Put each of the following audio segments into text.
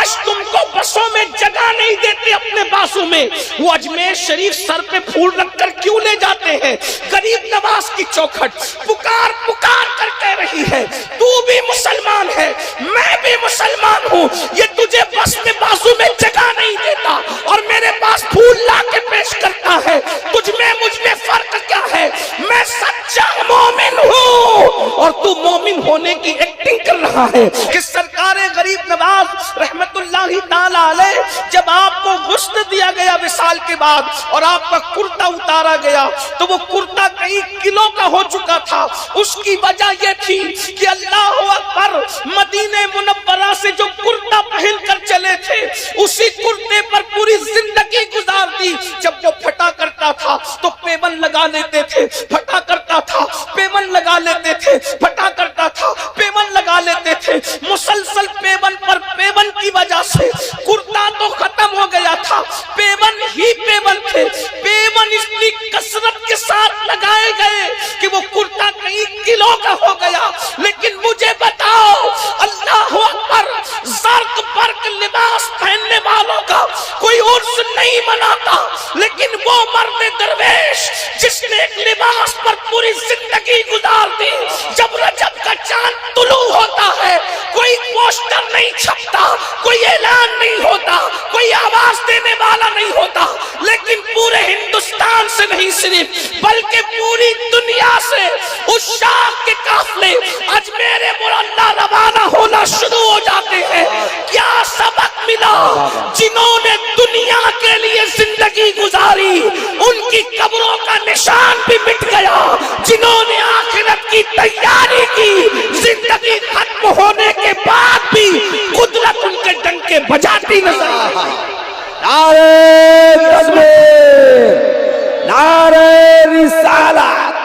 آج تم کو بسوں میں جگہ نہیں دیتے اپنے بازو میں، وہ اجمیر شریف سر پہ پھول رکھ کر کیوں لے جاتے ہیں؟ غریب نواز کی چوکھٹ پکار پکار کر کہہ رہی ہے تو بھی مسلمان ہے، میں بھی مسلمان ہوں، یہ تجھے بس میں بازو میں جگہ نہیں دیتا اور میرے پاس پھول لا کے پیش کرتا ہے، تجھ میں مجھ میں فرق کیا ہے؟ میں سچا مومن ہوں اور تو مومن ہونے کی ایکٹنگ کر رہا ہے۔ کہ سرکار غریب نواز رحمت اللہ تعالی علیہ جب آپ کو غسل دیا گیا وصال کے بعد اور آپ کا کرتا اتارا گیا تو وہ کرتا کئی کلو کا ہو چکا تھا، اس کی وجہ یہ تھی کہ اللہ اکبر مدینہ منورہ سے جو کرتا پہن کر چلے تھے اسی کرتے پر پوری زندگی گزار دی۔ جب وہ پھٹا کرتا تھا تو پیون لگا لیتے تھے، پھٹا کرتا تھا پیون لگا لیتے تھے، پھٹا کرتا تھا پیون لگا لیتے تھے، مسلسل پیون پر پیون کی وجہ سے کرتا تو ختم ہو گیا تھا، پیون ہی پیون تھے، پیون اتنی کثرت کے ساتھ لگائے گئے کہ وہ کرتا کئی کلو کا ہو گیا۔ لیکن مجھے بتاؤ اللہ اکبر، زرق برق لباس پہننے والوں کا کوئی عرس نہیں مناتا، لیکن وہ مرد درویش جس نے ایک لباس پر پوری زندگی گزار دی، جب رجب کا چاند طلوع ہوتا ہے کوئی پوسٹر نہیں چھپتا، کوئی اعلان نہیں ہوتا، کوئی آواز دینے والا نہیں ہوتا، لیکن پورے ہندوستان سے نہیں صرف بلکہ پوری دنیا سے اس شاخ کے قافلے اجمیر معلیٰ روانہ ہونا شروع ہو جاتے ہیں۔ کیا سبق ملا؟ جنہوں نے دنیا کے لیے زندگی گزاری ان کی قبروں کا نشان بھی مٹ گیا، جنہوں نے آخرت کی تیاری کی زندگی ختم ہونے کے بعد بھی قدرت ان کے ڈنکے بجاتی نظر آئی۔ نعرہ تکبیر، نعرہ رسالت،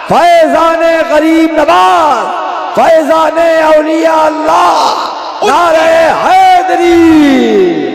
فیضان غریب نواز، فیضان اولیاء اللہ، نعرہ حیدری۔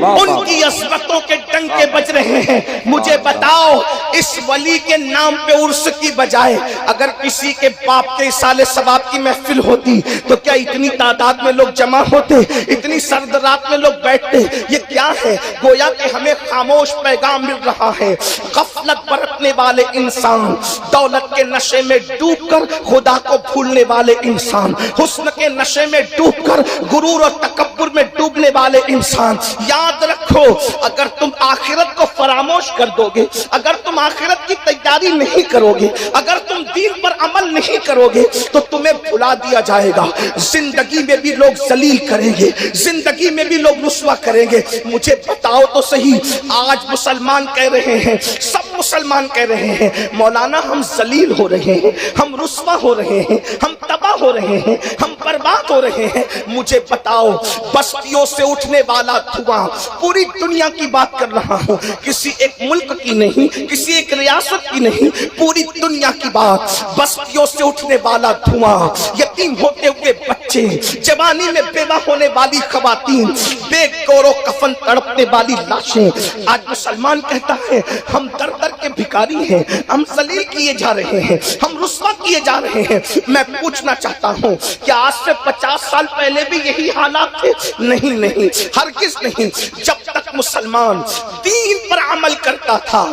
ان کی عظمتوں کے ڈنکے بج رہے ہیں۔ مجھے بتاؤ اس ولی کے نام پہ عرس کی بجائے اگر کسی کے باپ کے اصالِ ثواب کی محفل ہوتی تو کیا اتنی تعداد میں لوگ جمع ہوتے، اتنی سرد رات میں لوگ بیٹھتے؟ یہ کیا ہے؟ گویا کہ ہمیں خاموش پیغام مل رہا ہے۔ غفلت برتنے والے انسان، دولت کے نشے میں ڈوب کر خدا کو بھولنے والے انسان، حسن کے نشے میں ڈوب کر غرور اور تکبر میں ڈوبنے والے انسان، یاد رکھو اگر تم آخرت کو فراموش کر دو گے، اگر تم آخرت کی تیاری نہیں کرو گے، اگر تم دین پر عمل نہیں کرو گے تو تمہیں بھلا دیا جائے گا۔ زندگی میں بھی لوگ ذلیل کریں گے، زندگی میں بھی لوگ رسوا کریں گے۔ مجھے بتاؤ تو صحیح، آج مسلمان کہہ رہے ہیں، سب مسلمان کہہ رہے ہیں مولانا ہم ذلیل ہو رہے ہیں، ہم رسوا ہو رہے ہیں، ہم تباہ ہو رہے ہیں، ہم برباد ہو رہے ہیں۔ مجھے بتاؤ بستیوں سے اٹھنے والا دھواں، پوری دنیا کی بات کر رہا ہوں، کسی ایک ملک کی نہیں، کسی ایک ریاست کی نہیں، پوری دنیا کی بات، بستیوں سے اٹھنے والا دھواں، یتیم ہوتے ہوئے بچے، جوانی میں بیوہ ہونے والی خواتین، بے گور و کفن تڑپنے والی لاشیں۔ آج مسلمان کہتا ہے ہم در در کے بھکاری ہیں، ہم ذلیل کیے جا رہے ہیں، ہم رسوا کیے جا رہے ہیں۔ میں پوچھنا چاہتا ہوں کیا آج سے 50 سال پہلے بھی یہی حالات تھے؟ نہیں نہیں، ہرگز نہیں۔ جب تک مسلمان دین پر عمل کرتا تھا،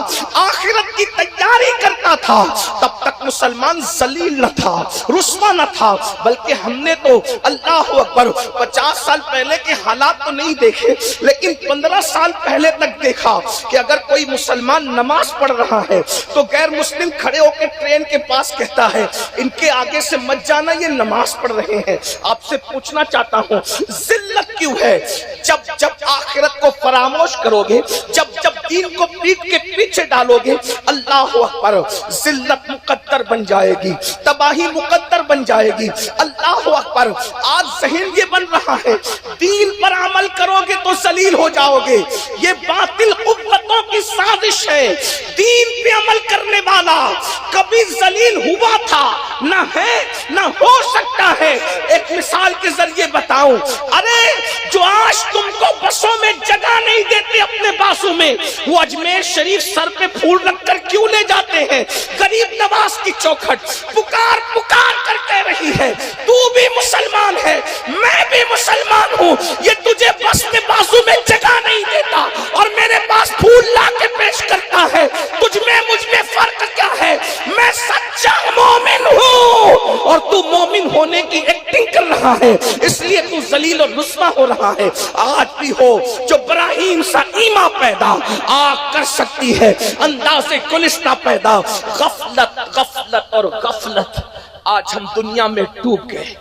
آخرت کی تیاری کرتا تھا، تب تک مسلمان ذلیل نہ تھا، رسوا نہ تھا، بلکہ ہم نے تو اللہ اکبر 50 سال پہلے کے حالات تو نہیں دیکھے، لیکن 15 سال پہلے تک دیکھا کہ اگر کوئی مسلمان نماز پڑھ رہا ہے تو غیر مسلم کھڑے ہو کے ٹرین کے پاس کہتا ہے ان کے آگے سے مت جانا، یہ نماز پڑھ رہے ہیں۔ آپ سے پوچھنا چاہتا ہوں ذلت کیوں ہے؟ جب آخرت کو فراموش کرو گے، جب دین کو پیٹ کے پیچھے ڈالو گے، اللہ اکبر، ذلت مقدر بن جائے گی، تباہی مقدر بن جائے گی۔ اللہ اکبر، آج ذہن یہ بن رہا ہے دین پر عمل کرو گے تو ذلیل ہو جاؤ گے، یہ باطل قوتوں کی سازش ہے۔ دین پہ عمل کرنے والا کبھی ذلیل ہوا تھا نہ ہے نہ ہو سکتا ہے۔ ایک مثال کے ذریعے بتاؤں، ارے جو آج تم کو بسوں میں جگہ نہیں دیتے اپنے بازو میں، وہ اجمیر شریف سر پہ پھول رکھ کر کیوں لے جاتے ہیں؟ غریب نواز کی چوکھٹ پکار پکار کر کہہ رہی ہے تو بھی مسلمان ہے، میں بھی مسلمان ہوں، یہ تجھے بس میں بازو میں رہا ہے اس لیے تو ذلیل و رسوا ہو رہا ہے۔ آج بھی ہو جو ابراہیم سا ایمان پیدا آگ کر سکتی ہے انداز گلستہ پیدا۔ غفلت غفلت اور غفلت، آج ہم دنیا میں ڈوب گئے،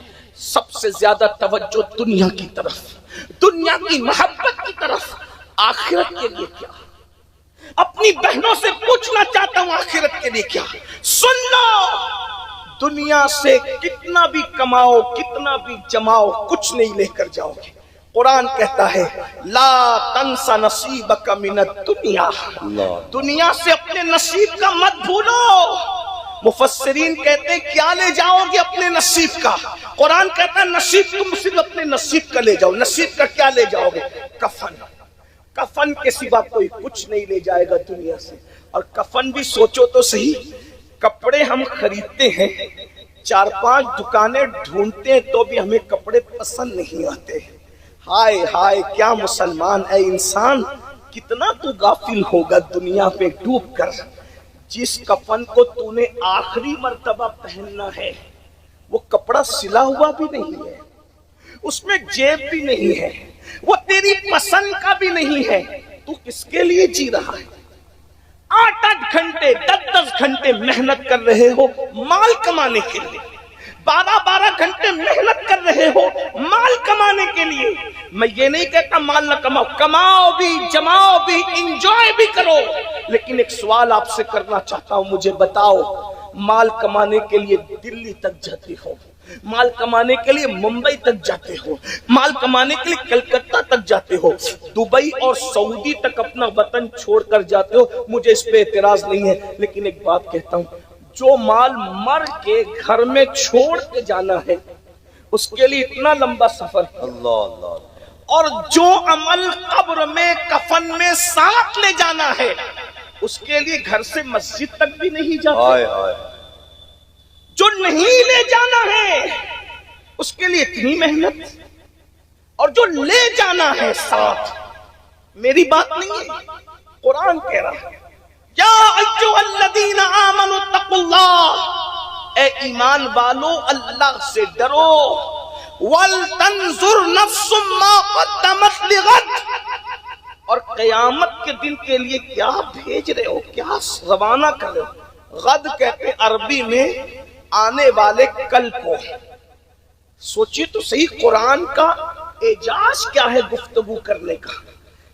سب سے زیادہ توجہ دنیا کی طرف، دنیا کی محبت کی طرف، آخرت کے لیے کیا؟ اپنی بہنوں سے پوچھنا چاہتا ہوں آخرت کے لیے کیا؟ سن لو، دنیا سے کتنا بھی کماؤ کتنا بھی جماؤ کچھ نہیں لے کر جاؤ گے۔ قرآن کہتا ہے لا تنسا نصیبک من الدنیا، دنیا سے اپنے نصیب کا مت بھولو۔ مفسرین کہتے ہیں کیا لے جاؤ گے اپنے نصیب کا؟ قرآن کہتا ہے نصیب تم صرف اپنے نصیب کا لے جاؤ۔ نصیب کا کیا لے جاؤ گے؟ کفن۔ کفن کے سوا کوئی کچھ نہیں لے جائے گا دنیا سے۔ اور کفن بھی سوچو تو صحیح، کپڑے ہم خریدتے ہیں، 4-5 دکانیں ڈھونڈتے ہیں تو بھی ہمیں کپڑے پسند نہیں آتے۔ ہائے ہائے کیا مسلمان اے انسان، کتنا تو غافل ہوگا دنیا پہ ڈوب کر۔ جس کفن کو تو نے آخری مرتبہ پہننا ہے وہ کپڑا سلا ہوا بھی نہیں ہے، اس میں جیب بھی نہیں ہے، وہ تیری پسند کا بھی نہیں ہے، تو کس کے لیے جی رہا ہے؟ 8-8 گھنٹے 10-10 گھنٹے محنت کر رہے ہو مال کمانے کے لیے، 12-12 گھنٹے محنت کر رہے ہو مال کمانے کے لیے۔ میں یہ نہیں کہتا مال نہ کماؤ، کماؤ بھی، جماؤ بھی، انجوائے بھی کرو، لیکن ایک سوال آپ سے کرنا چاہتا ہوں، مجھے بتاؤ مال کمانے کے لیے دلی تک جاتے ہو، مال کمانے کے لیے ممبئی تک جاتے ہو، مال کمانے کے لیے کلکتہ تک جاتے ہو، دبئی اور سعودی تک اپنا وطن چھوڑ کر جاتے ہو، مجھے اس پہ اعتراض نہیں ہے، لیکن ایک بات کہتا ہوں، جو مال مر کے گھر میں چھوڑ کے جانا ہے اس کے لیے اتنا لمبا سفر ہے، اور جو عمل قبر میں کفن میں ساتھ لے جانا ہے اس کے لیے گھر سے مسجد تک بھی نہیں جاتے، جو نہیں لے جانا ہے اس کے لیے اتنی محنت، اور جو لے جانا ہے ساتھ، میری بات نہیں ہے قرآن کہہ رہا ہے یا ایھا الذین آمنوا اتقوا اللہ، اے ایمان والو اللہ سے ڈرو، وَلْتَنْظُرْ نَفْسٌ مَا قَدَّمَتْ لِغَدٍ، اور قیامت کے دن کے لیے کیا بھیج رہے ہو، کیا روانہ کر رہے ہو۔ غد کہتے ہیں عربی میں آنے والے کل کو۔ سوچئے تو صحیح قرآن کا اعجاز کیا ہے گفتگو کرنے کا۔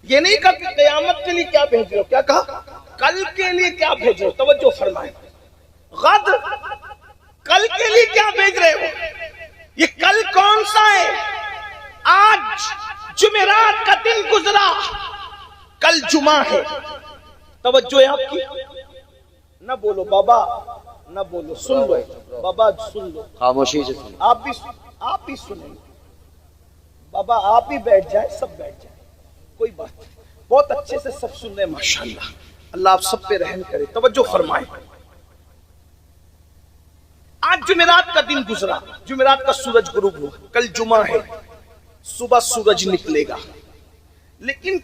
یہ نہیں کہا کہ قیامت کے لیے کیا بھیج رہے ہو، کیا کہا کل کے لیے کیا بھیج رہے ہو، توجہ فرمائیں۔ غد کل کے لیے کیا بھیج رہے ہو، یہ کل کون سا ہے؟ آج جمعرات کا دن گزرا، کل جمعہ ہے، توجہ ہے آپ کی؟ نہ بولو بابا، نہ بولو، سن لو بابا، سن لو، خاموشی سے سنیں، آپ بھی سنیں، بابا آپ بھی بیٹھ جائے، سب بیٹھ جائے، کوئی بات نہیں، بہت اچھے سے سب سن رہے ہیں ماشاءاللہ، اللہ آپ سب پہ رحم کرے، توجہ فرمائیں۔ آج جمعرات کا دن گزرا، جمعرات کا سورج غروب ہوا، کل جمعہ ہے، صبح سورج نکلے گا، لیکن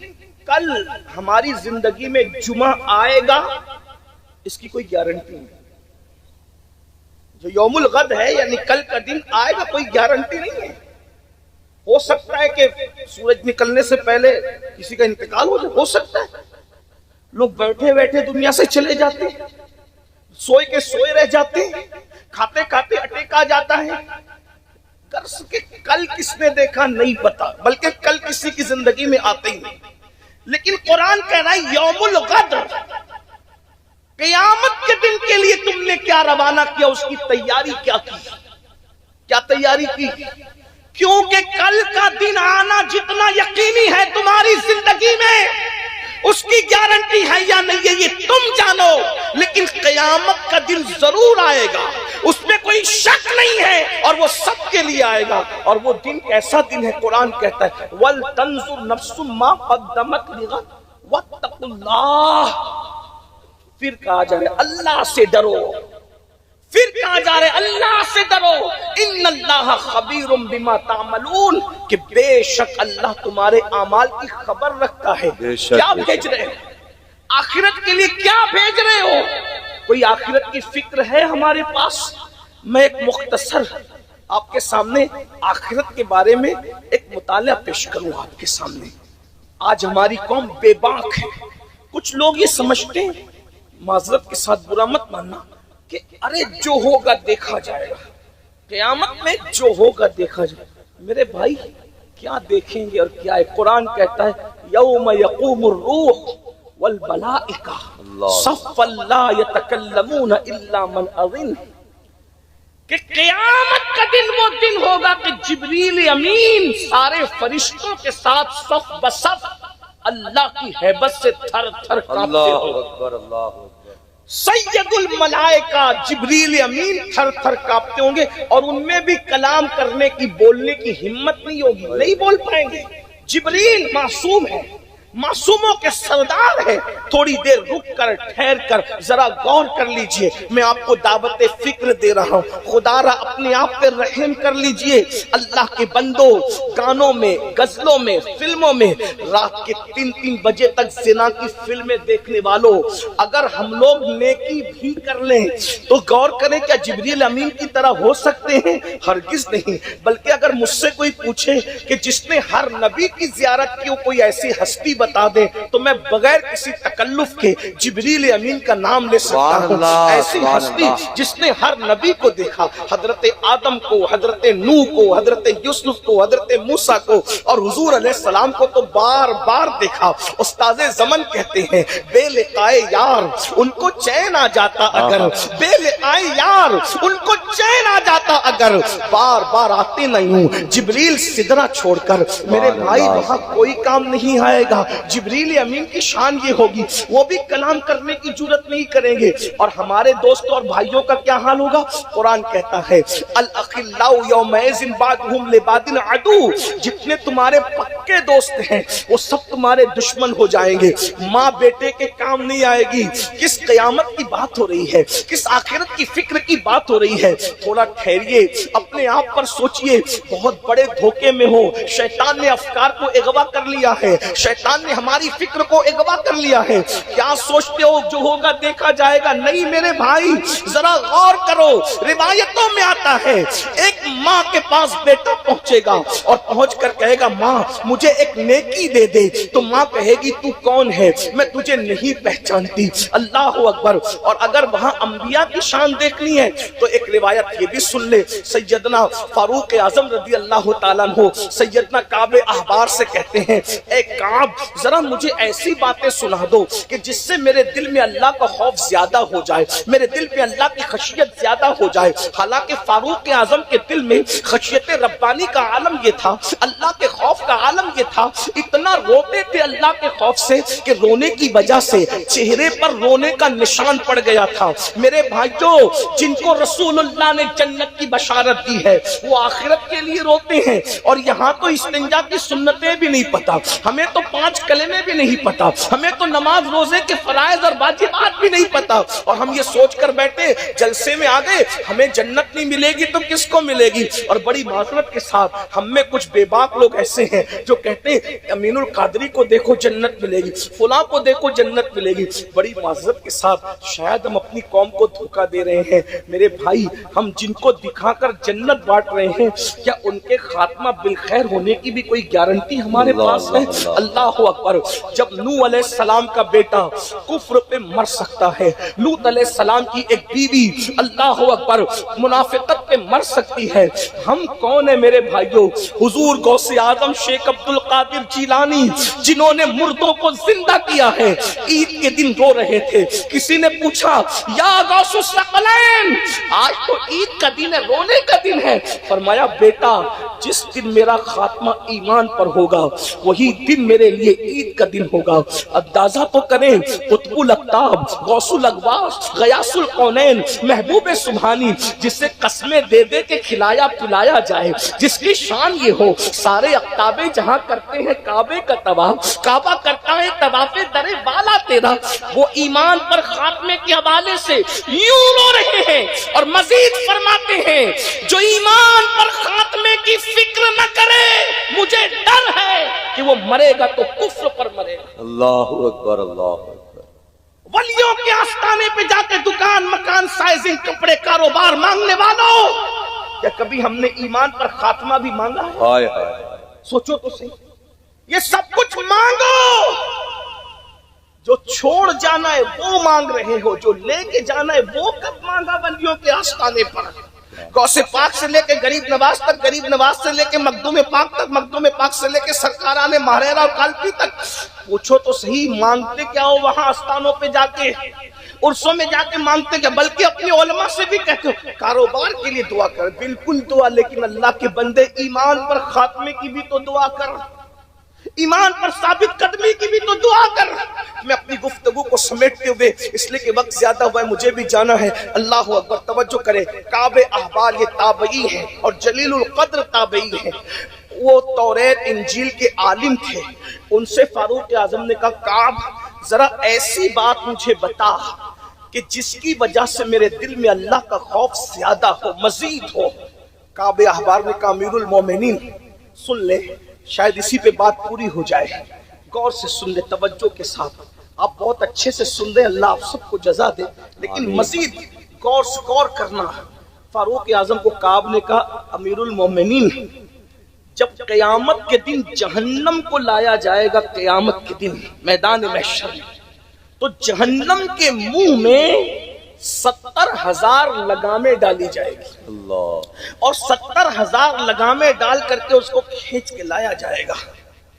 کل ہماری زندگی میں جمعہ آئے گا اس کی کوئی گارنٹی نہیں۔ جو یوم الغد ہے یعنی کل کا دن آئے گا کوئی گارنٹی نہیں ہے، ہو سکتا ہے کہ سورج نکلنے سے پہلے کسی کا انتقال ہو جائے، ہو سکتا ہے، لوگ بیٹھے بیٹھے دنیا سے چلے جاتے ہیں، سوئے کے سوئے رہ جاتے ہیں، کھاتے کھاتے اٹیک آ جاتا ہے، درس کے کل کس نے دیکھا نہیں پتا، بلکہ کل کسی کی زندگی میں آتے ہی نہیں، لیکن قرآن کہہ رہا ہے یوم الغد، قیامت کے دن کے لیے تم نے کیا روانہ کیا، اس کی تیاری کیا کی، کیا تیاری کی؟ کیونکہ کل کا دن آنا جتنا یقینی ہے تمہاری زندگی میں اس کی گارنٹی ہے یا نہیں ہے یہ تم جانو، لیکن قیامت کا دن ضرور آئے گا، اس میں کوئی شک نہیں ہے، اور وہ سب کے لیے آئے گا، اور وہ دن کیسا دن ہے؟ قرآن کہتا ہے وَلْتَنْظُرْ نَفْسٌ مَا قَدَّمَتْ لِغَدٍ وَاتَّقُوا اللَّهَ، پھر کہا جا رہا ہے اللہ سے ڈرو، پھر کہا جا رہا ہے اللہ سے ڈرو، ان اللہ خبیر بما تعملون، کہ بے شک اللہ تمہارے اعمال کی خبر رکھتا ہے۔ کیا بھیج رہے ہو؟ آخرت کے لیے کیا بھیج رہے ہو؟ کوئی آخرت کی فکر ہے ہمارے پاس؟ میں ایک مختصر آپ کے سامنے آخرت کے بارے میں ایک مطالعہ پیش کروں آپ کے سامنے. آج ہماری قوم بے باک ہے. کچھ لوگ یہ سمجھتے ہیں, معذرت کے ساتھ برا مت ماننا, کہ ارے جو ہوگا دیکھا جائے گا, قیامت میں جو ہوگا دیکھا جائے گا. میرے بھائی کیا دیکھیں گے اور کیا ہے؟ قرآن کہتا ہے یوم یقوم الروح والملائکہ صفا لا یتکلمون الا من اذن, کہ قیامت کا دن وہ دن ہوگا کہ جبریل امین سارے فرشتوں کے ساتھ صف بصف اللہ کی ہیبت سے تھر تھر کانپتے ہوں. سید الملائکہ جبریل امین تھر تھر کانپتے ہوں گے, اور ان میں بھی کلام کرنے کی, بولنے کی ہمت نہیں ہوگی, نہیں بول پائیں گے. جبریل معصوم ہے, معصوموں کے سردار ہے. تھوڑی دیر رک کر ٹھہر کر ذرا غور کر لیجئے. میں آپ کو دعوت فکر دے رہا ہوں. خدا را اپنے آپ پہ رحم کر لیجئے. اللہ کے بندو, گانوں میں, غزلوں میں, فلموں میں رات کے 3 بجے تک زنا کی فلمیں دیکھنے والوں, اگر ہم لوگ نیکی بھی کر لیں تو غور کریں کیا جبریل امین کی طرح ہو سکتے ہیں؟ ہرگز نہیں. بلکہ اگر مجھ سے کوئی پوچھے کہ جس نے ہر نبی کی زیارت کی کوئی ایسی ہستی بتا دے, تو میں بغیر کسی تکلف کے جبریل امین کا نام لے سکتا ہوں. ایسی ہستی جس نے ہر نبی کو دیکھا, حضرت آدم کو, حضرت نوح کو, حضرت یوسف کو, حضرت موسیٰ کو, اور حضور علیہ السلام کو تو بار بار دیکھا. استاد زمن کہتے ہیں بے لقائے یار ان کو چین آ جاتا اگر, بے لقائے یار ان کو چین آ جاتا اگر, بار بار آتے نہیں ہوں جبریل سدرا چھوڑ کر. میرے بھائی وہاں کوئی کام نہیں آئے گا. جبریل امین کی شان یہ ہوگی, وہ بھی کلام کرنے کی جرت نہیں کریں گے. اور ہمارے دوستوں اور بھائیوں کا کیا حال ہوگا؟ قرآن کہتا ہے الاخلاء یومئذ بعضهم لبعض عدو, جتنے تمہارے پکے دوست ہیں وہ سب تمہارے دشمن ہو جائیں گے. ماں بیٹے کے کام نہیں آئے گی. کس قیامت کی بات ہو رہی ہے, کس آخرت کی فکر کی بات ہو رہی ہے؟ تھوڑا ٹھہریے, اپنے آپ پر سوچئے. بہت بڑے دھوکے میں ہو. شیطان نے افکار کو اغوا کر لیا ہے, شیطان نے ہماری فکر کو اغوا کر لیا ہے. کیا سوچتے ہو جو ہوگا دیکھا جائے گا؟ نہیں میرے بھائی, ذرا غور کرو. روایتوں میں آتا ہے ایک ماں کے پاس بیٹا پہنچے گا اور پہنچ کر کہے گا ماں مجھے ایک نیکی دے دے. تو ماں کہے گی تو کون ہے؟ میں تجھے نہیں پہچانتی. اللہ اکبر. اور اگر وہاں انبیاء کی شان دیکھنی ہے تو ایک روایت یہ بھی سن لے. سیدنا فاروق اعظم رضی اللہ تعالیٰ عنہ سیدنا کعب احبار سے کہتے ہیں اے کعب ذرا مجھے ایسی باتیں سنا دو کہ جس سے میرے دل میں اللہ کا خوف زیادہ ہو جائے, میرے دل میں اللہ کی خشیت زیادہ ہو جائے. حالانکہ فاروق اعظم کے دل میں خشیت ربانی کا عالم یہ تھا, اللہ کے خوف کا عالم یہ تھا. اتنا روتے تھے اللہ کے خوف سے کہ رونے کی وجہ سے چہرے پر رونے کا نشان پڑ گیا تھا. میرے بھائیوں, جن کو رسول اللہ نے جنت کی بشارت دی ہے وہ آخرت کے لیے روتے ہیں. اور یہاں تو استنجا کی سنتیں بھی نہیں پتا, ہمیں تو 5 کلمے بھی نہیں پتا, ہمیں تو نماز روزے کے فرائض اور واجبات بھی نہیں پتا. اور ہم یہ سوچ کر بیٹھے جلسے میں آگے ہمیں جنت نہیں ملے گی تو کس کو ملے گی. اور بڑی معذرت کے ساتھ ہم میں کچھ بے باک لوگ ایسے ہیں جو کہتے ہیں امین القادری کو دیکھو جنت ملے گی, فلاں کو دیکھو جنت ملے گی. بڑی معذرت کے ساتھ شاید ہم اپنی قوم کو دھوکہ دے رہے ہیں. میرے بھائی, ہم جن کو دکھا کر جنت بانٹ رہے ہیں کیا ان کے خاتمہ بالخیر ہونے کی بھی کوئی گارنٹی ہمارے پاس ہے؟ اللہ اکبر. جب نوح علیہ السلام کا بیٹا کفر پہ مر سکتا ہے, لوط علیہ السلام کی ایک بیوی اللہ اکبر منافقت پہ مر سکتی ہے, ہم کون ہیں میرے بھائیوں؟ حضور غوث اعظم شیخ عبد القادر جیلانی جنہوں نے مردوں کو زندہ کیا ہے, عید کے دن رو رہے تھے. کسی نے پوچھا یا غوث الثقلین آج تو عید کا دن ہے, رونے کا دن ہے. فرمایا بیٹا جس دن میرا خاتمہ ایمان پر ہوگا وہی دن میرے لیے عید کا دن ہوگا. اندازہ تو کریں, قطب الاقطاب, غوث الاغواث, غیاث القونین, محبوب سبحانی, جسے قسمیں دے دے کے کھلایا پلایا جائے, جس کی شان یہ ہو سارے اقطابے جہاں کرتے ہیں کعبے کا طواف, کعبہ کرتا ہے طواف در بالا تیرا, وہ ایمان پر خاتمے کے حوالے سے یوں رو رہے ہیں اور مزید فرماتے ہیں جو ایمان پر خاتمے کی فکر نہ کرے مجھے ڈر ہے کہ وہ مرے گا تو کفر پر مرے گا. اللہ اکبر, اللہ اکبر. ولیوں کے آستانے پہ جا کے دکان مکان سائزنگ کپڑے کاروبار مانگنے والوں کیا کبھی ہم نے ایمان پر خاتمہ بھی مانگا ہے؟ ہائے ہائے سوچو تو صحیح، یہ سب کچھ مانگو، جو چھوڑ جانا ہے وہ مانگ رہے ہو، جو لے کے جانا ہے وہ کب مانگا بندیوں کے آستانے پر؟ غوث پاک سے لے کے غریب نواز تک، غریب نواز سے لے کے مخدوم پاک تک، مخدوم پاک سے لے کے سرکاران ماہرہ اور کالپی تک، پوچھو تو صحیح مانگتے کیا ہو وہاں آستانوں پہ جا کے، عرصوں میں جا کے مانگتے کیا؟ بلکہ اپنے علماء سے بھی کہتے ہو کاروبار کے لیے دعا کر، بالکل دعا، لیکن اللہ کے بندے ایمان پر خاتمے کی بھی تو دعا کر، ایمان پر ثابت قدمی کی بھی تو دعا کر۔ میں اپنی گفتگو کو سمیٹتے ہوئے، اس لیے کہ وقت زیادہ ہوا ہے، مجھے بھی جانا ہے، اللہ اکبر، توجہ کرے، کعب احبار یہ تابعی ہیں اور جلیل القدر تابعی ہیں، وہ توریت انجیل کے عالم تھے۔ ان سے فاروق اعظم نے کہا کعب ذرا ایسی بات مجھے بتا کہ جس کی وجہ سے میرے دل میں اللہ کا خوف زیادہ ہو، مزید ہو۔ کعب احبار نے کہا امیر المومنین سن لے، شاید اسی پہ بات پوری ہو جائے، غور سے سن لے، توجہ کے ساتھ، آپ بہت اچھے سے سن لیں، اللہ آپ سب کو جزا دے، لیکن مزید غور سے غور کرنا۔ فاروق اعظم کو کعب نے کہا امیر المومنین جب قیامت کے دن جہنم کو لایا جائے گا، قیامت کے دن میدان محشر میں، تو جہنم کے منہ میں 70,000 لگامیں ڈالی جائے گی، اللہ، اور 70,000 لگامیں ڈال کر کے اس کو کھینچ کے لایا جائے گا۔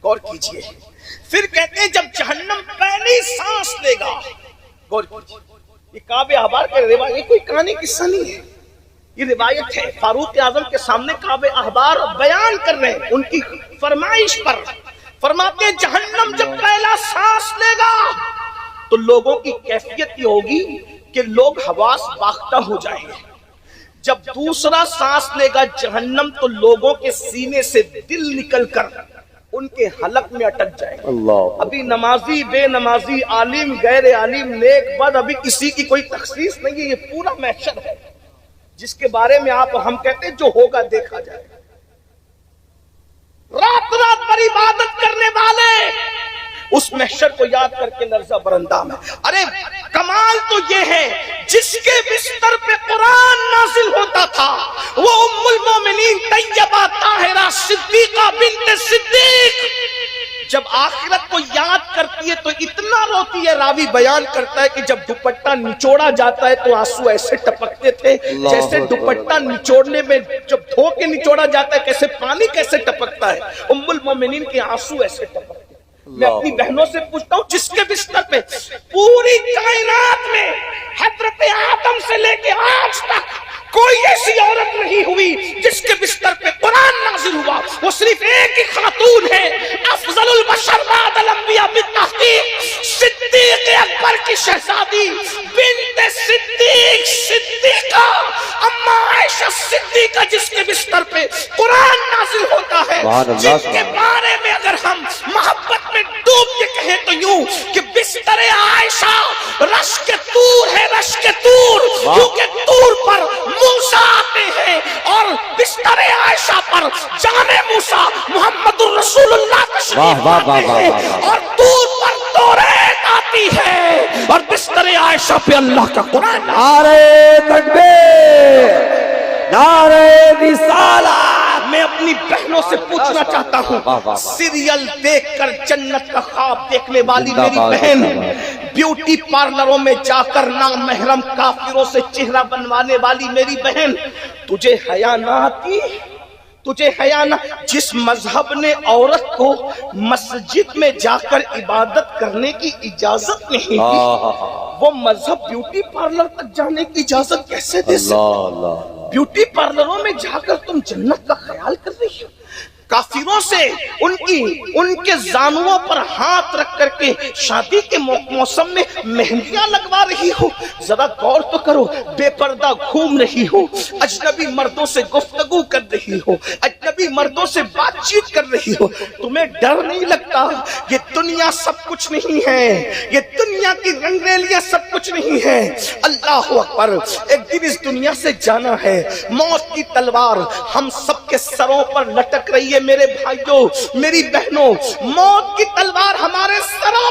غور کیجئے، پھر کہتے ہیں جب جہنم پہلی سانس لے گا، غور کیجئے، یہ کعب احبار کا روایت، یہ کوئی کہانی قصہ نہیں ہے، یہ روایت ہے، فاروق اعظم کے سامنے کعب احبار بیان کر رہے ہیں ان کی فرمائش پر، فرماتے ہیں جہنم جب پہلا سانس لے گا تو لوگوں کی کیفیت یہ ہوگی کہ لوگ حواس باختہ ہو جائیں گے، جب دوسرا سانس لے گا جہنم تو لوگوں کے سینے سے دل نکل کر ان کے حلق میں اٹک جائے گا۔ اللہ، ابھی نمازی، بے نمازی، عالم، غیر عالم، نیک بد، ابھی کسی کی کوئی تخصیص نہیں ہے، یہ پورا محشر ہے جس کے بارے میں ہم کہتے ہیں جو ہوگا دیکھا جائے گا۔ رات رات پر عبادت کرنے والے اس محشر کو یاد کر کے لرزہ برندام ہے۔ ارے کمال تو یہ ہے جس کے بستر پہ قرآن نازل ہوتا تھا وہ ام المومنین طیبہ طاہرہ صدیقہ بنت صدیق جب آخرت کو یاد کرتی ہے تو اتنا روتی ہے، راوی بیان کرتا ہے کہ جب دوپٹہ نچوڑا جاتا ہے تو آنسو ایسے ٹپکتے تھے جیسے دوپٹہ نچوڑنے میں جب دھو کے نچوڑا جاتا ہے کیسے پانی کیسے ٹپکتا ہے، ام المومنین کے آنسو ایسے ٹپکتے۔ میں اپنی بہنوں سے پوچھتا ہوں جس کے بستر پہ پوری کائنات میں حضرت آدم سے لے کے آج تک کوئی ایسی عورت نہیں ہوئی جس کے بستر پہ قرآن نازل ہوا، وہ صرف ایک ہی خاتون ہے، افضل البشر بعد الانبیاء بالتحقیق، صدیق اکبر کی شہزادی بنت صدیق صدیقہ اما عائشہ صدیقہ جس کے بستر پہ قرآن نازل ہوتا ہے، جس کے بارے میں اگر ہم محبت میں ڈوب کے کہیں تو یوں کہ بستر عائشہ رشک طور ہے، رشک طور، کیونکہ طور پر موسیٰ آتے ہیں اور بستر عائشہ پر جان موسیٰ محمد الرسول اللہ تشریف لاتے ہیں، اور طور پر توریت آتی ہے اور بستر عائشہ پہ اللہ کا قرآن۔ نعرہ تکبیر، نعرہ رسالت۔ میں اپنی بہنوں سے پوچھنا چاہتا ہوں، سیریل دیکھ کر جنت کا خواب دیکھنے والی میری بہن، بیوٹی پارلروں میں جا کر نامحرم کافروں سے چہرہ بنوانے والی میری بہن، تجھے حیا نہ آتی؟ تجھے حیا نہ؟ جس مذہب نے عورت کو مسجد میں جا کر عبادت کرنے کی اجازت نہیں دی، وہ مذہب بیوٹی پارلر تک جانے کی اجازت کیسے دے سکتا؟ بیوٹی پارلروں میں جا کر تم جنت کا خیال کر رہی ہو، کافروں سے ان کے زانووں پر ہاتھ رکھ کر کے شادی کے موسم میں مہندیاں لگوا رہی ہو، ذرا غور تو کرو، بے پردہ گھوم رہی ہو، اجنبی مردوں سے گفتگو کر رہی ہو، اجنبی مردوں سے بات چیت کر رہی ہو، تمہیں ڈر نہیں لگتا؟ یہ دنیا سب کچھ نہیں ہے، یہ دنیا کی رنگریلیاں سب کچھ نہیں ہے۔ اللہ اکبر، ایک دن اس دنیا سے جانا ہے، موت کی تلوار ہم سب کے سروں پر لٹک رہی ہے، میرے بھائیوں، میری بہنوں، موت کی تلوار ہمارے سروں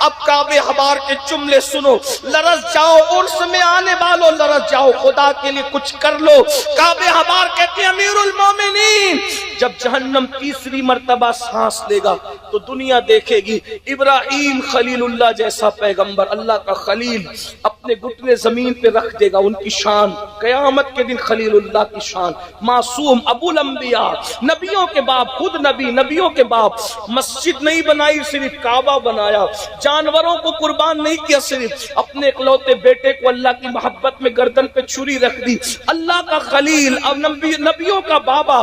اب کعبے حبار کے جملے سنو. لرز جاؤ عرس میں آنے والو، لرز جاؤ خدا کے لیے کچھ کر لو. کعبے حبار کہتے ہیں امیر المومنین جب جہنم تیسری مرتبہ سانس لے گا تو دنیا دیکھے گی ابراہیم خلیل اللہ جیسا پیغمبر، اللہ کا خلیل، اپنے گھٹنے زمین پہ رکھ دے گا. ان کی شان قیامت کے دن خلیل اللہ کی شان. معصوم ابو الانبیاء، نبیوں کے باپ، خود نبی، نبیوں کے باپ. مسجد نہیں بنائی، صرف کعبہ بنایا. جانوروں کو قربان نہیں کیا، صرف اپنے اکلوتے بیٹے کو اللہ کی محبت میں گردن پہ چھری رکھ دی. اللہ کا خلیل، اب نبیوں کا بابا.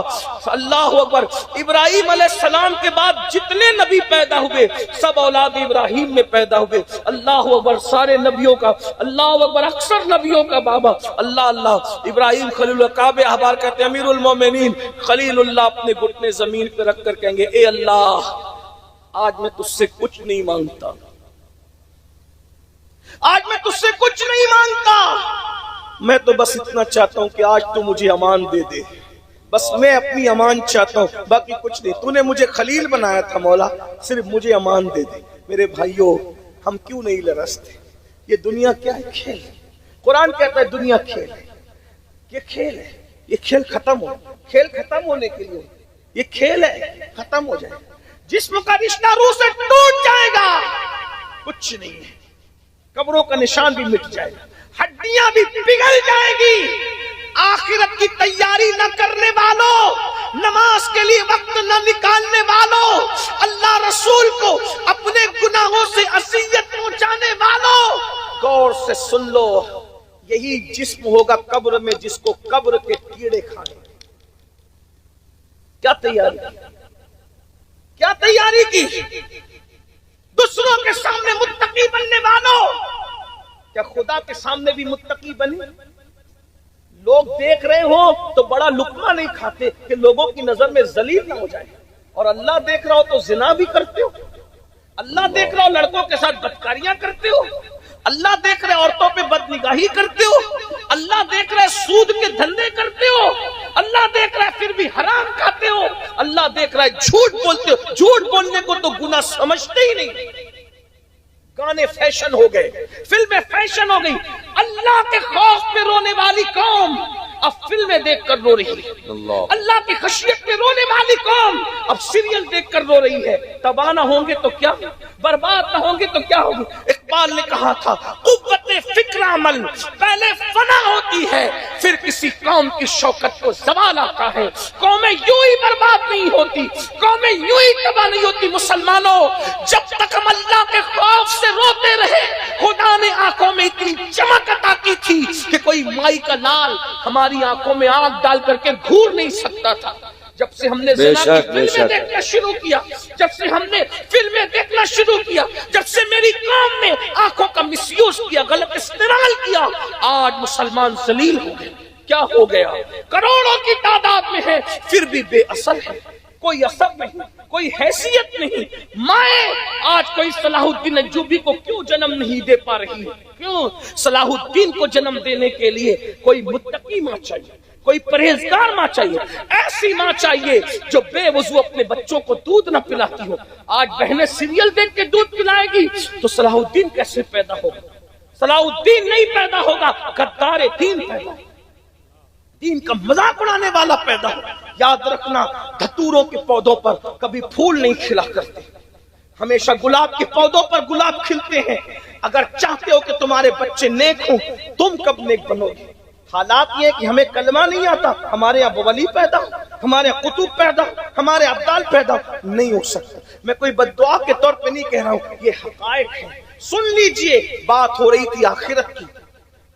اللہ اکبر. ابراہیم علیہ السلام کے بعد جتنے نبی پیدا ہوئے سب اولاد ابراہیم میں پیدا ہوئے. اللہ اکبر. سارے نبیوں کا اللہ اکبر، اکثر نبیوں کا بابا. اللہ اللہ. ابراہیم خلیل اللہ. کعبے احبار کہتے ہیں امیر المومنین خلیل اللہ اپنے گھٹنے زمین پہ رکھ کر کہیں گے اے اللہ آج میں تجھ سے کچھ نہیں مانگتا، آج میں تجھ سے کچھ نہیں مانگتا، میں تو بس اتنا چاہتا ہوں کہ آج تو مجھے امان دے دے. بس میں اپنی امان چاہتا ہوں، باقی کچھ نہیں. تو نے مجھے خلیل بنایا تھا مولا، صرف مجھے امان دے دے. میرے بھائیوں ہم کیوں نہیں لرزتے؟ یہ دنیا کیا ہے؟ کھیل. قرآن کہتا ہے دنیا کھیل ہے. یہ کھیل ہے، یہ کھیل ختم ہو. کھیل ختم ہونے کے لیے یہ کھیل ہے، ختم ہو جائے. جسم کا رشتہ روح سے ٹوٹ جائے گا، کچھ نہیں ہے. قبروں کا نشان بھی مٹ جائے گا، ہڈیاں بھی پگھل جائے گی. آخرت کی تیاری نہ کرنے والوں، نماز کے لیے وقت نہ نکالنے والوں، اللہ رسول کو اپنے گناہوں سے اذیت پہنچانے والوں، غور سے سن لو. یہی جسم ہوگا قبر میں جس کو قبر کے کیڑے کھائیں. کیا تیاری کی؟ کیا تیاری کی؟ دوسروں کے سامنے متقی بننے والوں، کیا خدا کے سامنے بھی متقی بنے؟ لوگ دیکھ رہے ہو تو بڑا لقمہ نہیں کھاتے کہ لوگوں کی نظر میں ذلیل نہ ہو جائے. اور اللہ دیکھ رہا ہو تو زنا بھی کرتے ہو. اللہ دیکھ رہا ہو لڑکوں کے ساتھ بدکاریاں کرتے ہو. اللہ دیکھ رہے عورتوں پہ بدنگاہی کرتے ہو. اللہ دیکھ رہے سود کے دھندے کرتے ہو. اللہ دیکھ رہے پھر بھی حرام کھاتے ہو. اللہ دیکھ رہے جھوٹ بولتے ہو. جھوٹ بولنے کو تو گناہ سمجھتے ہی نہیں. گانے فیشن ہو گئے، فلمیں فیشن ہو گئی. اللہ کے خوف پہ رونے والی قوم اب فلمیں دیکھ کر رو رہی ہے. اللہ کی خشیت پہ رونے والی قوم اب سیریل دیکھ کر رو رہی ہے. تباہ نہ ہوں گے تو کیا، برباد نہ ہوں گے تو کیا ہوگی. اقبال نے کہا تھا قوت فکر عمل پہلے فنا ہوتی ہے پھر کسی قوم کی شوکت کو زوال آتا ہے. قومیں یوں ہی برباد نہیں ہوتی، قومیں یوں ہی تباہ نہیں ہوتی. مسلمانوں جب تک ہم اللہ کے خوف سے روتے رہے خدا نے آنکھوں میں اتنی چمک عطا کی تھی کہ کوئی مائی کا لال ہماری آنکھوں میں آنکھ ڈال کر کے گھور نہیں سکتا تھا. جب سے ہم نے زنا کی فلمیں دیکھنا شروع کیا، جب سے ہم نے فلمیں دیکھنا شروع کیا، جب سے میری قوم نے آنکھوں کا مس یوز کیا، غلط استعمال کیا، آج مسلمان ذلیل ہو گئے. کیا ہو گیا؟ کروڑوں کی تعداد میں ہے پھر بھی بے اثر ہے. کوئی اثر نہیں، کوئی حیثیت نہیں. مائیں آج کوئی صلاح الدین ایوبی کو کیوں جنم نہیں دے پا رہی؟ کیوں؟ صلاح الدین کو جنم دینے کے لیے کوئی متقی ماں چاہیے، کوئی پرہیزگار ماں چاہیے، ایسی ماں چاہیے جو بے وضو اپنے بچوں کو دودھ نہ پلاتی ہو. آج بہنیں سیریل دیکھ کے دودھ پلائے گی تو صلاح الدین کیسے پیدا ہوگا؟ صلاح الدین نہیں پیدا ہوگا، غدار دین پیدا ہوگا، دین کا مذاق اڑانے والا پیدا ہو. یاد رکھنا دھتوروں کے پودوں پر کبھی پھول نہیں کھلا کرتے، ہمیشہ گلاب کے پودوں پر گلاب کھلتے ہیں. اگر چاہتے ہو کہ تمہارے بچے نیک ہوں تم کب نیک بنو گے؟ حالات یہ کہ ہمیں کلمہ نہیں آتا، ہمارے یہاں ولی پیدا ہو، ہمارے یہاں قطب پیدا ہو، ہمارے ابدال پیدا ہو، نہیں ہو سکتا. میں کوئی بددعا کے طور پہ نہیں کہہ رہا ہوں، یہ حقائق ہے. سن لیجئے، بات ہو رہی تھی آخرت کی.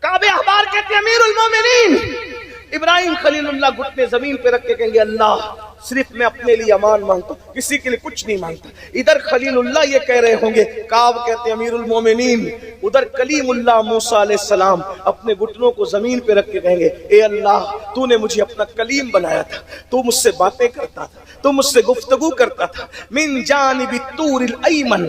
کعبے احبار کہتے ہیں امیر المومنین ابراہیم خلیل اللہ گھٹنے زمین پہ رکھ کے کہیں گے اللہ صرف میں اپنے لیے امان مانگتا ہوں، کسی کے لیے کچھ نہیں مانگتا. ادھر خلیل اللہ یہ کہہ رہے ہوں گے، کعب کہتے ہیں امیر المومنین. ادھر کلیم اللہ موسیٰ علیہ السلام اپنے گھٹنوں کو زمین پہ رکھ کے کہیں گے اے اللہ تو نے مجھے اپنا کلیم بنایا تھا، تو مجھ سے باتیں کرتا تھا، تو مجھ سے گفتگو کرتا تھا. من جانب الطور الایمن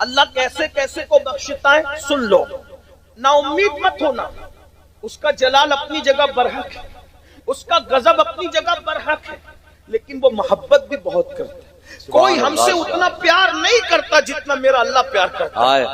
اللہ کیسے کیسے کو بخشتا ہے سن لو. نا امید مت ہونا. اس کا جلال اپنی جگہ برحق ہے, اس کا غضب اپنی جگہ برحق ہے, لیکن وہ محبت بھی بہت کرتا ہے. کوئی ہم سے اتنا پیار نہیں کرتا جتنا میرا اللہ پیار کرتا ہے.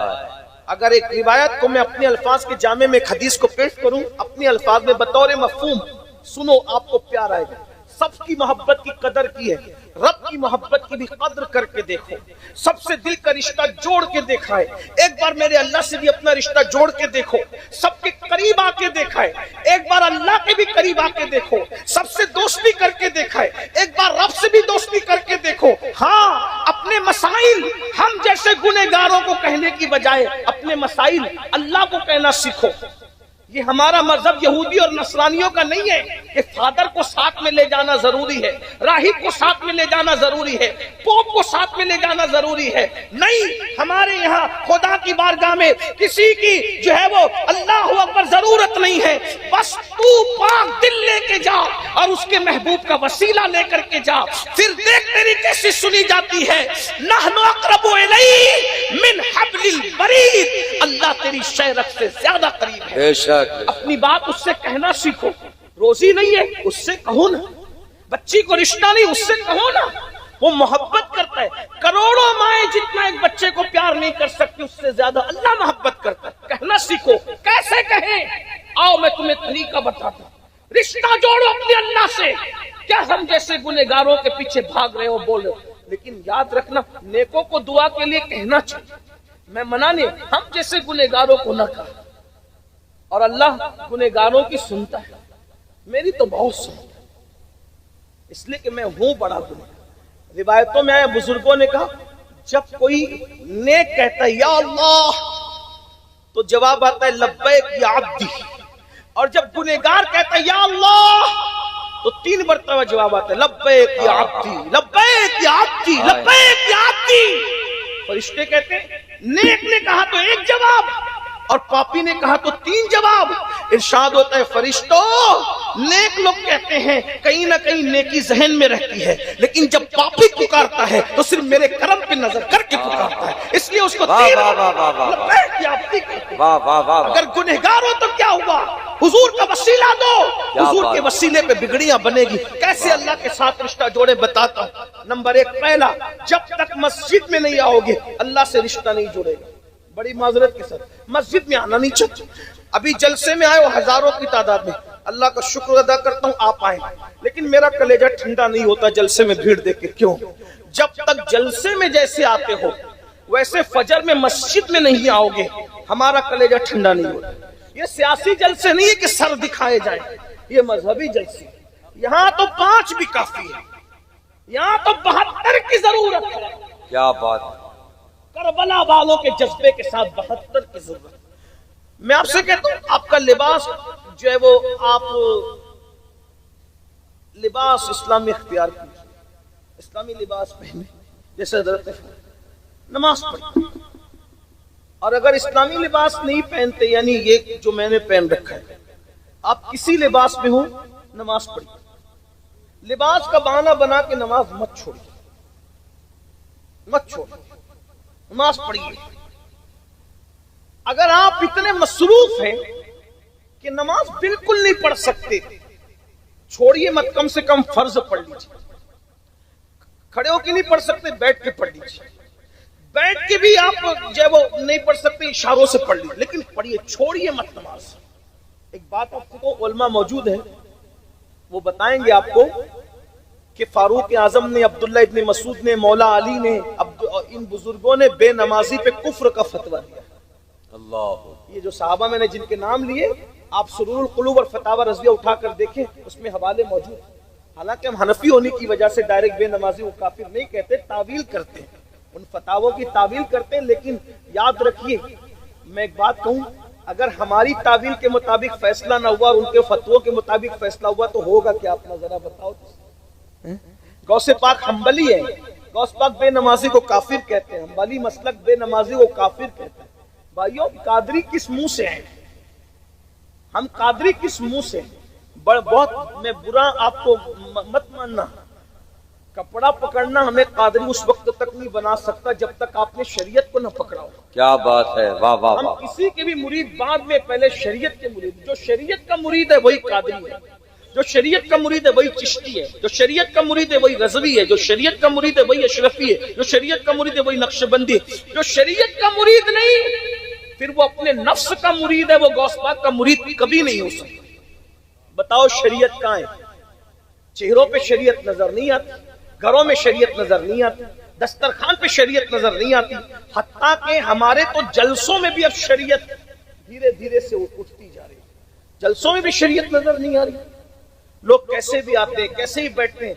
اگر ایک روایت کو میں اپنے الفاظ کے جامع میں ایک حدیث کو پیش کروں, اپنے الفاظ میں بطور مفہوم سنو, آپ کو پیار آئے گا. سب کی محبت کی قدر کی ہے, رب کی محبت کی بھی قدر کر کے دیکھو. سب سے دل کا رشتہ جوڑ کے دیکھا ہے, ایک بار میرے اللہ سے بھی اپنا رشتہ جوڑ کے دیکھو. سب کے قریب آ کے دیکھا ہے, ایک بار اللہ کے بھی قریب آ کے دیکھو. سب سے دوستی کر کے دیکھا ہے, ایک بار رب سے بھی دوستی کر کے دیکھو. ہاں, اپنے مسائل ہم جیسے گنہگاروں کو کہنے کی بجائے اپنے مسائل اللہ کو کہنا سیکھو. یہ ہمارا مذہب یہودی اور نصرانیوں کا نہیں ہے کہ فادر کو ساتھ میں لے جانا ضروری ہے, راہب کو ساتھ میں لے جانا ضروری ہے, پوپ کو ساتھ میں لے جانا ضروری ہے. نہیں, ہمارے یہاں خدا کی بارگاہ میں کسی کی جو ہے وہ اللہ اکبر ضرورت نہیں ہے. بس تو پاک دل لے کے جا اور اس کے محبوب کا وسیلہ لے کر کے جا, پھر دیکھ تیری کیسی سنی جاتی ہے. نحن اقرب الیہ من حبل الورید. اللہ تیری شہرت سے زیادہ قریب ہے. بے شک. اپنی بات اس سے کہنا سیکھو. روزی نہیں ہے اس سے کہو نا, بچی کو رشتہ نہیں اس سے کہو نا. وہ محبت کرتا ہے. کروڑوں مائیں جتنا ایک بچے کو پیار نہیں کر سکتی اس سے زیادہ اللہ محبت کرتا ہے. کہنا سیکھو. کیسے کہیں؟ آؤ میں تمہیں طریقہ بتاتا ہوں. رشتہ جوڑو اپنے اللہ سے. کیا ہم جیسے گنہگاروں کے پیچھے بھاگ رہے ہو, بول رہے ہو, لیکن یاد رکھنا نیکوں کو دعا کے لیے کہنا چاہیے. میں منع نہیں, ہم جیسے گنہگاروں کو نہ کہا. اور اللہ گنہگاروں کی سنتا ہے, میری تو بہت سنتا ہے, اس لیے کہ میں ہوں بڑا گنہگار. روایتوں میں آیا, بزرگوں نے کہا جب کوئی نیک کہتا ہے یا اللہ تو جواب آتا ہے لبیک یا عبدی, اور جب گنہگار کہتا ہے یا اللہ تو 3 مرتبہ جواب آتا ہے لبیک یا عبدی, لبیک یا عبدی, لبیک یا عبدی. فرشتے کہتے ہیں نیک نے کہا تو 1 جواب اور پاپی نے کہا تو 3 جواب. ارشاد ہوتا ہے فرشتوں, نیک لوگ کہتے ہیں کہیں نہ کہیں نیکی ذہن میں رہتی ہے, لیکن جب پاپی پکارتا ہے تو صرف میرے کرم پہ نظر کر کے پکارتا ہے, اس لیے اس کو اگر گنہگار ہو تو کیا ہوا, حضور کا وسیلہ دو. حضور کے وسیلے پہ بگڑیاں بنے گی. کیسے اللہ کے ساتھ رشتہ جوڑے بتاتا ہوں. نمبر 1, پہلا, جب تک مسجد میں نہیں آؤ گے اللہ سے رشتہ نہیں جڑے گا. بڑی معذرت کے ساتھ مسجد میں آنا نہیں چاہتے. ابھی جلسے میں آئے ہو ہزاروں کی تعداد میں, اللہ کا شکر ادا کرتا ہوں آپ آئے, لیکن میرا کلیجہ ٹھنڈا نہیں ہوتا جلسے میں بھیڑ دیکھ کے. کیوں؟ جب تک جلسے میں جیسے آتے ہو ویسے فجر میں مسجد میں نہیں آؤ گے ہمارا کلیجہ ٹھنڈا نہیں ہوتا. یہ سیاسی جلسے نہیں ہے کہ سر دکھائے جائیں, یہ مذہبی جلسے. یہاں تو 5 بھی کافی ہے, یہاں تو 72 کی ضرورت ہے. کیا بات. کربلا والوں کے جذبے کے ساتھ 72 کی ضرورت. میں آپ سے کہتا ہوں آپ کا لباس جو ہے وہ آپ لباس اسلامی اختیار کیجیے, اسلامی لباس پہنے جیسے حضرت نماز پڑھیں. اور اگر اسلامی لباس نہیں پہنتے, یعنی یہ جو میں نے پہن رکھا ہے, آپ کسی لباس میں ہوں نماز پڑھیں. لباس کا بہانہ بنا کے نماز مت چھوڑیے, مت چھوڑیے, نماز پڑھیے. اگر آپ اتنے مصروف ہیں کہ نماز بالکل نہیں پڑھ سکتے, چھوڑیے مت, کم سے کم فرض پڑھ لیجیے. کھڑے ہو کے نہیں پڑھ سکتے بیٹھ کے پڑھ لیجیے. بیٹھ کے بھی آپ جو ہے وہ نہیں پڑھ سکتے اشاروں سے پڑھ لیجیے, لیکن پڑھیے, چھوڑیے مت نماز. ایک بات آپ کو علماء موجود ہیں وہ بتائیں گے آپ کو کہ فاروق اعظم نے, عبداللہ ابن مسعود نے, مولا علی نے, ان بزرگوں نے بے نمازی پہ کفر کا فتویٰ دیا. اللہ. یہ جو صحابہ میں نے جن کے نام لیے, آپ سرور القلوب اور فتاوی رضویہ اٹھا کر دیکھیں, اس میں حوالے موجود. حالانکہ ہم حنفی ہونے کی وجہ سے ڈائریکٹ بے نمازی کو کافر نہیں کہتے, تعویل کرتے ہیں, ان فتاووں کی تعویل کرتے ہیں. لیکن یاد رکھیے, میں ایک بات کہوں, اگر ہماری تعویل کے مطابق فیصلہ نہ ہوا اور ان کے فتووں کے مطابق فیصلہ ہوا تو ہوگا کیا, اپنا ذرا بتاؤ. غوث پاک حنبلی ہے, غوث پاک بے نمازی کو کافر کہتے ہیں, حنبلی مسلک بے نمازی کو کافر کہتے ہیں. بھائیو, قادری کس منہ سے ہیں ہم, قادری کس منہ سے ہیں؟ بہت میں برا آپ کو مت ماننا, کپڑا پکڑنا ہمیں قادری اس وقت تک نہیں بنا سکتا جب تک آپ نے شریعت کو نہ پکڑا ہو. کیا بات ہے، واہ واہ ہم واہ. کسی کے بھی مرید بعد میں، پہلے شریعت کے مرید. جو شریعت کا مرید ہے وہی قادری ہے، جو شریعت کا مرید ہے وہی چشتی ہے، جو شریعت کا مرید ہے وہی رضوی ہے، جو شریعت کا مرید ہے وہی اشرفی ہے، جو شریعت کا مرید ہے وہی نقشبندی ہے. جو شریعت کا مرید نہیں پھر وہ اپنے نفس کا مرید ہے، وہ غوث پاک کا مرید کبھی نہیں ہو سکتا. بتاؤ شریعت کہاں ہے؟ چہروں پہ شریعت نظر نہیں آتی، گھروں میں شریعت نظر نہیں آتی، دسترخوان پہ شریعت نظر نہیں آتی. حتیٰ کہ ہمارے تو جلسوں میں بھی اب شریعت دھیرے دھیرے سے اٹھتی جا رہی ہے. جلسوں میں بھی شریعت نظر نہیں آ رہی. لوگ کیسے بھی آتے ہیں، کیسے ہی بیٹھتے ہیں،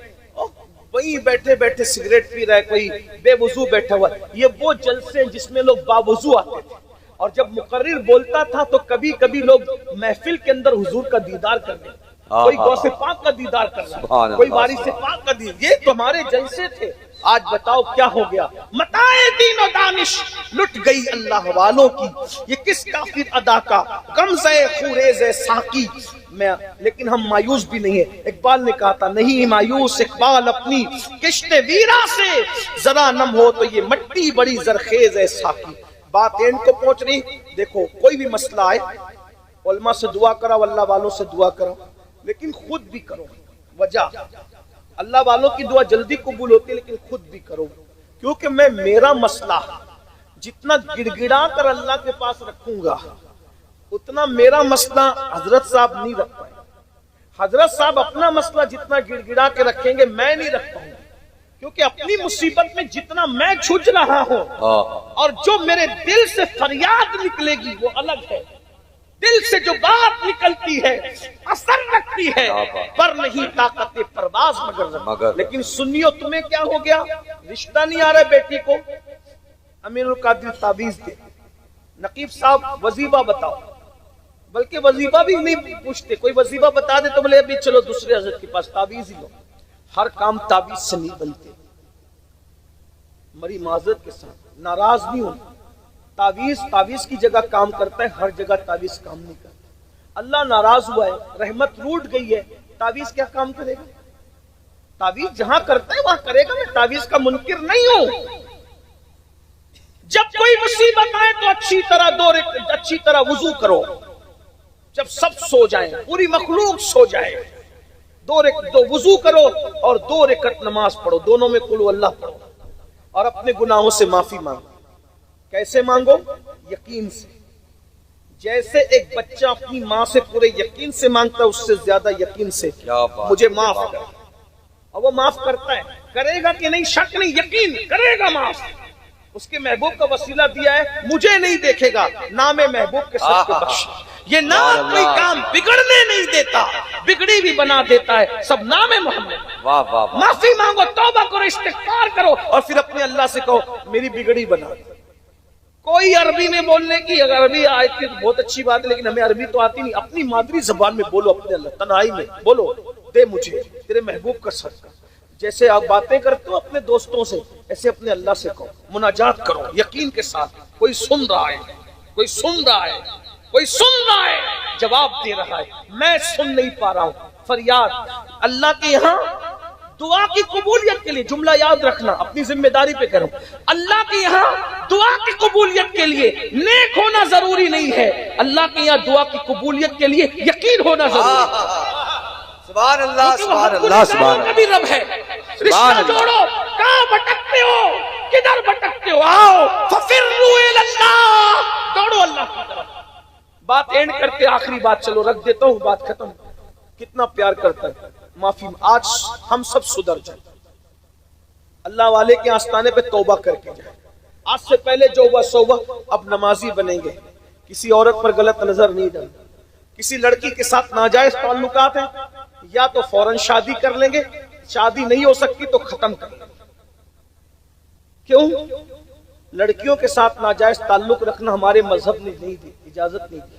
وہیں بیٹھے بیٹھے سگریٹ پی رہا ہے، کوئی بے وضو بیٹھا ہوا. یہ وہ جلسے ہیں جس میں لوگ باوضو آتے تھے، اور جب مقرر بولتا تھا تو کبھی کبھی لوگ محفل کے اندر حضور کا دیدار کرتے، کوئی غوث پاک کا دیدار کر رہا ہے، کوئی وارث پاک کا دیدار. یہ تمہارے جلسے تھے. آج بتاؤ کیا ہو گیا؟ متاع دین و دانش لٹ گئی اللہ والوں کی. یہ کس کافر ادا کا غمزہ خوریز ساقی میں. لیکن ہم مایوس بھی نہیں ہیں. اقبال نے کہا تھا نہیں مایوس اقبال اپنی کشت ویرا سے، ذرا نم ہو تو یہ مٹی بڑی زرخیز ہے ساقی. بات اینڈ کو پہنچ رہی. دیکھو کوئی بھی مسئلہ آئے، علماء سے دعا کرو، اللہ والوں سے دعا کرو، لیکن خود بھی کرو. وجہ اللہ والوں کی دعا جلدی قبول ہوتی ہے، لیکن خود بھی کرو. کیونکہ میں میرا مسئلہ جتنا گڑ گڑا کر اللہ کے پاس رکھوں گا اتنا میرا مسئلہ حضرت صاحب نہیں رکھ پائے. حضرت صاحب اپنا مسئلہ جتنا گڑ گڑا کے رکھیں گے میں نہیں رکھ پاؤں گا. کیونکہ اپنی مصیبت میں جتنا میں جھج رہا ہوں اور جو میرے دل سے فریاد نکلے گی وہ الگ ہے. دل سے جو بات نکلتی ہے اثر رکھتی ہے، پر نہیں طاقت پرواز مگر. لیکن سنیو تمہیں کیا ہو گیا؟ رشتہ نہیں آ رہا ہے بیٹی کو، امیر القادری تعویذ دے. نقیب صاحب وظیفہ بتاؤ، بلکہ وظیفہ بھی نہیں پوچھتے. کوئی وظیفہ بتا دے تو بولے ابھی چلو دوسرے حضرت کے پاس تعویذ ہی لو. ہر کام تعویذ سے نہیں بنتے. مری معذرت کے ساتھ ناراض نہیں ہونا. تعویذ کی جگہ کام کرتا ہے، ہر جگہ تعویذ کام نہیں کرتا. اللہ ناراض ہوا ہے، رحمت روٹ گئی ہے، تعویذ کیا کام کرے گا؟ تعویذ جہاں کرتا ہے وہاں کرے گا. میں تعویذ کا منکر نہیں ہوں. جب کوئی مصیبت آئے تو اچھی طرح وضو کرو. جب سب سو جائیں، پوری مخلوق سو جائے، دو وضو کرو اور 2 رکعت نماز پڑھو. دونوں میں قل اللہ پڑھو اور اپنے گناہوں سے معافی مانگو. کیسے مانگو؟ یقین سے. جیسے ایک بچہ اپنی ماں سے پورے یقین سے مانگتا ہے، اس سے زیادہ یقین سے مجھے معاف کر. اور وہ معاف کرتا ہے. کرے گا کہ نہیں شک نہیں، یقین کرے گا معاف. اس کے محبوب کا وسیلہ دیا ہے، مجھے نہیں دیکھے گا، نام محبوب کے سب کو بخش. یہ نام کوئی کام بگڑنے نہیں دیتا، بگڑی بھی بنا دیتا ہے. سب نام محمد. معافی مانگو، توبہ کرو، استغفار کرو، اور پھر اپنے اللہ سے کہو میری بگڑی بنا. کوئی عربی میں بولنے کی، اگر عربی آئے تھی تو بہت اچھی بات ہے، لیکن ہمیں عربی تو آتی نہیں. اپنی مادری زبان میں بولو، اپنے اللہ تنہائی میں بولو دے مجھے تیرے محبوب کا صدقہ. جیسے آپ باتیں کرتے ہو اپنے دوستوں سے، ایسے اپنے اللہ سے کہو، مناجات کرو یقین کے ساتھ. کوئی سن رہا ہے، کوئی سن رہا ہے، کوئی سن رہا ہے، جواب دے رہا ہے. میں سن نہیں پا رہا ہوں. فریاد اللہ کے یہاں دعا کی قبولیت کے لیے، جملہ یاد رکھنا، اپنی ذمہ داری پہ کروں. اللہ کے یہاں دعا کی قبولیت کے لیے نیک ہونا ضروری نہیں ہے. اللہ کے یہاں دعا کی قبولیت کے لیے یقین ہونا ضروری ہے. سبحان اللہ، سبحان اللہ، سبحان اللہ. کبھی رب ہے. رشتہ جوڑو. کہاں بھٹکتے ہو؟ کدھر بھٹکتے ہو؟ آؤ ففروا الی اللہ، دوڑو اللہ کی طرف. بات اینڈ کرتے، آخری بات چلو رکھ دیتا ہوں، بات ختم. کتنا پیار کرتا ہے. معافی. آج ہم سب سدھر جائیں، اللہ والے کے آستانے پہ توبہ کر کے جائیں. آج سے پہلے جو ہوا سو ہوا. اب نمازی بنیں گے، کسی عورت پر غلط نظر نہیں ڈالیں. کسی لڑکی کے ساتھ ناجائز تعلقات ہیں، یا تو فوراً شادی کر لیں گے، شادی نہیں ہو سکتی تو ختم کر لیں گے. کیوں؟ لڑکیوں کے ساتھ ناجائز تعلق رکھنا ہمارے مذہب نے نہیں دی، اجازت نہیں دی.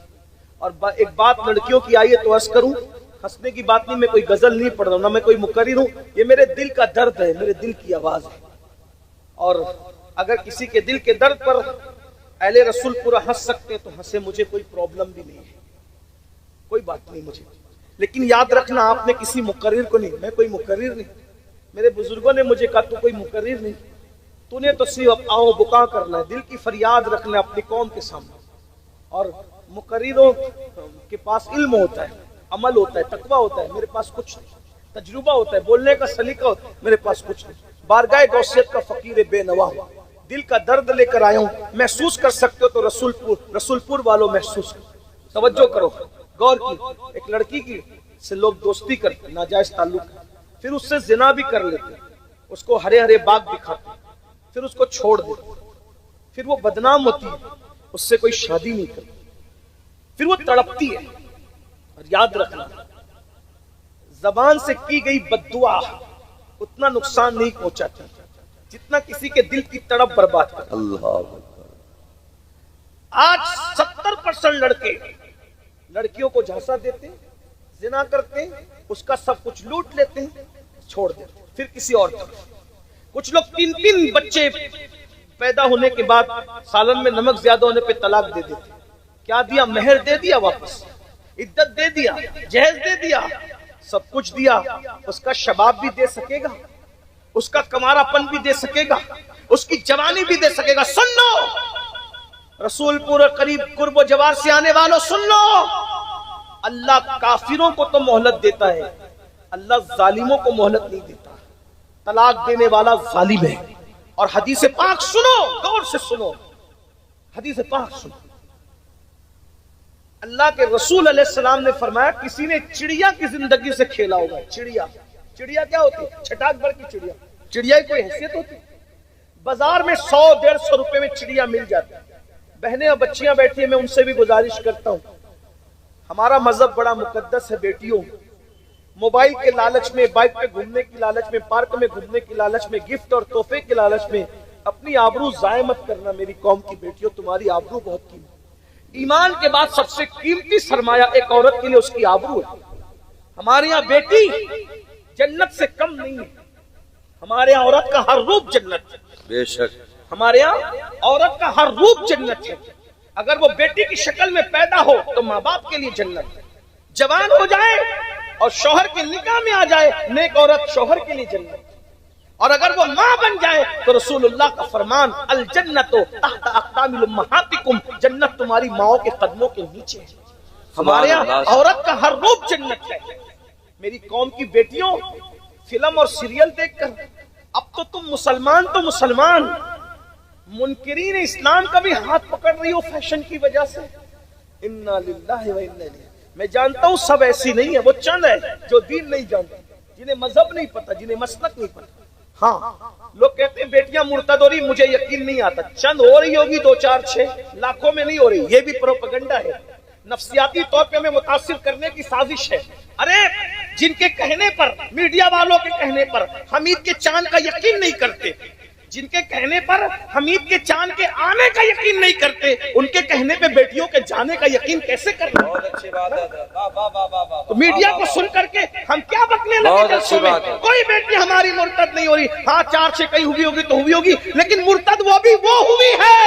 اور ایک بات لڑکیوں کی آئی ہے تو عرض کروں، ہنسنے کی بات نہیں، میں کوئی غزل نہیں پڑھ رہا ہوں، نہ میں کوئی مقرر ہوں. یہ میرے دل کا درد ہے، میرے دل کی آواز ہے. اور اگر کسی کے دل کے درد پر اہل رسول پورا ہنس سکتے تو ہنسے، مجھے کوئی پرابلم بھی نہیں ہے، کوئی بات نہیں مجھے. لیکن یاد رکھنا، آپ نے کسی مقرر کو نہیں، میں کوئی مقرر نہیں، میرے بزرگوں نے مجھے کہا تو کوئی مقرر نہیں، تو نے تو صرف آؤ بکا کرنا ہے، دل کی فریاد رکھنا ہے اپنی قوم کے سامنے. اور مقرروں کے پاس علم ہوتا ہے، عمل ہوتا ہے، تقویٰ ہوتا ہے، میرے پاس کچھ نہیں. تجربہ ہوتا ہے، بولنے کا سلیقہ ہوتا ہے، میرے پاس کچھ نہیں. بارگاہ غوثیت کا فقیر بے نوا ہوں، دل کا درد لے کر آیا ہوں. محسوس کر سکتے ہو تو رسول پور والوں محسوس کرو. توجہ کرو، غور کی. ایک لڑکی کی سے لوگ دوستی کرتے، ناجائز تعلق، پھر اس سے زنا بھی کر لیتے، اس کو ہرے ہرے باغ دکھاتے، پھر اس کو چھوڑ دیتے، پھر وہ بدنام ہوتی ہے، اس سے کوئی شادی نہیں کرتی، پھر وہ تڑپتی ہے. اور یاد رکھنا، زبان سے کی گئی بددعا اتنا نقصان نہیں پہنچاتی جتنا کسی کے دل کی تڑپ برباد کرتا. اللہ آج 70% لڑکے لڑکیوں کو جھانسا دیتے، زنا کرتے، اس کا سب کچھ لوٹ لیتے ہیں، چھوڑ دیتے، پھر کسی اور طرف. کچھ لوگ 3 بچے پیدا ہونے کے بعد سالن میں نمک زیادہ ہونے پہ طلاق دے دیتے. کیا دیا؟ مہر دے دیا، واپس عدت دے دیا، جہیز دے دیا، سب کچھ دیا. اس کا شباب بھی دے سکے گا، اس کا کمارا پن بھی دے سکے گا، اس کی جوانی بھی دے سکے گا. سن لو رسول پور قریب قرب و جوار سے آنے والوں، سن لو، اللہ کافروں کو تو مہلت دیتا ہے، اللہ ظالموں کو مہلت نہیں دیتا. طلاق دینے والا ظالم ہے. اور حدیث پاک سنو، غور سے سنو، حدیث پاک سنو. اللہ کے رسول علیہ السلام نے فرمایا کسی نے چڑیا کی زندگی سے کھیلا ہوگا. چڑیا کیا ہوتی ہے؟ چھٹاک بڑھ کی چڑیا. چڑیا کی کوئی حیثیت ہوتی؟ بازار میں 100-150 روپے میں چڑیا مل جاتی. بہنیں اور بچیاں بیٹھی ہیں، میں ان سے بھی گزارش کرتا ہوں، ہمارا مذہب بڑا مقدس ہے بیٹیوں. موبائل کے لالچ میں، بائک پہ گھومنے کی لالچ میں، پارک میں گھومنے کی لالچ میں، گفٹ اور تحفے کے لالچ میں اپنی آبرو ضائع مت کرنا. میری قوم کی بیٹیوں، تمہاری آبرو بہت قیمتی. ایمان کے بعد سب سے قیمتی سرمایہ ایک عورت کے لیے اس کی آبرو ہے. ہمارے یہاں بیٹی جنت سے کم نہیں ہے. ہمارے یہاں عورت کا ہر روپ جنت ہے. بے شک ہمارے یہاں عورت کا ہر روپ جنت ہے. اگر وہ بیٹی کی شکل میں پیدا ہو تو ماں باپ کے لیے جنت ہے. جوان ہو جائے اور شوہر کے نکاح میں آ جائے، نیک عورت شوہر کے لیے جنت ہے. اور اگر وہ ماں بن جائے تو رسول اللہ کا فرمان، الجنت تحت اقدام امہاتکم، جنت تمہاری ماؤں کے قدموں کے نیچے ہے. ہمارے یہاں عورت کا ہر روپ جنت ہے. میری قوم کی بیٹیوں، فلم اور سیریل دیکھ کر اب تو تم مسلمان منکرین اسلام کا بھی ہاتھ پکڑ رہی ہو فیشن کی وجہ سے. انا للہ و انا الیہ. میں جانتا ہوں سب ایسی نہیں ہے، وہ چند ہے جو دین نہیں جانتے، جنہیں مذہب نہیں پتا، جنہیں مسلک نہیں پتا. ہاں، لوگ کہتے ہیں بیٹیاں مرتد ہو رہی، مجھے یقین نہیں آتا. چند ہو رہی ہوگی، 2-4-6 لاکھوں میں نہیں ہو رہی. یہ بھی پروپیگنڈا ہے، نفسیاتی طور پہ ہمیں متاثر کرنے کی سازش ہے. ارے جن کے کہنے پر، میڈیا والوں کے کہنے پر حمید کے چاند کا یقین نہیں کرتے، جن کے کہنے پر حمید کے چاند کے آنے کا یقین نہیں کرتے، ان کے کہنے پہ بیٹیوں کے جانے کا یقین کیسے کرتے؟ بہت اچھی بات ہے. تو میڈیا کو سن کر کے ہم کیا بکنے لگے جلسوں میں؟ کوئی بیٹی ہماری مرتد نہیں ہو رہی. ہاں 4-6 کہیں ہوئی ہوگی تو ہوئی ہوگی، لیکن مرتد وہ بھی وہ ہوئی ہے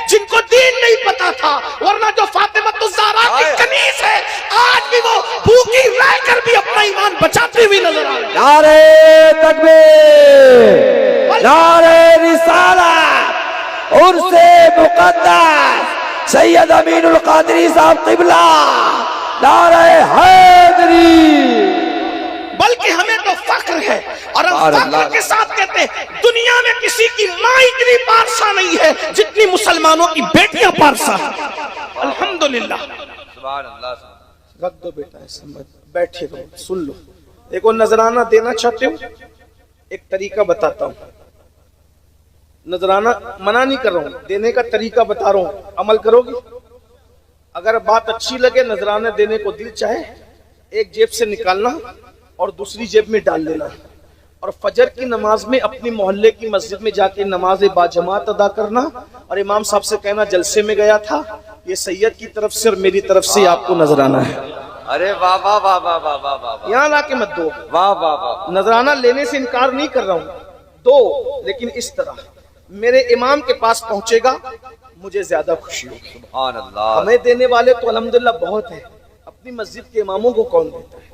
جن کو دین نہیں پتا تھا. ورنہ جو فاطمہ الزہرا کی کنیز ہے، آج بھی وہ بھوکی رہ کر بھی اپنا ایمان بچاتی ہوئی نظر آ رہی ہے. نعرہ تکبیر، نعرہ رسالت، عرس مقدس سید امین القادری صاحب قبلہ، نعرہ حیدری. بلکہ ہمیں تو فخر ہے، اور ہم فخر کے ساتھ کہتے ہیں دنیا میں کسی کی ماں اتنی پارسا نہیں ہے جتنی مسلمانوں کی بیٹیاں پارسا ہیں. الحمدللہ. سبحان اللہ. رکھ دو بیٹا ایسا مت، بیٹھے رہو، سن لو. ایک اور نذرانہ دینا چاہتے ہو، ایک طریقہ بتاتا ہوں. نذرانہ منع نہیں کر رہا ہوں، دینے کا طریقہ بتا رہا ہوں، عمل کرو گی؟ اگر بات اچھی لگے، نذرانہ دینے کو دل چاہے، ایک جیب سے نکالنا اور دوسری جیب میں ڈال لینا، اور فجر کی نماز میں اپنی محلے کی مسجد میں جا کے نماز باجماعت ادا کرنا، اور امام صاحب سے کہنا جلسے میں گیا تھا، یہ سید کی طرف سے اور میری طرف سے آپ کو نذرانہ ہے. ارے واہ واہ واہ واہ واہ واہ واہ. یہاں لا کے مت دو. واہ واہ واہ. نذرانہ لینے سے انکار نہیں کر رہا ہوں، دو، لیکن اس طرح میرے امام کے پاس پہنچے گا، مجھے زیادہ خوشی ہوگی. سبحان اللہ. ہمیں دینے والے تو الحمدللہ بہت ہیں، اپنی مسجد کے اماموں کو کون دیتا ہے؟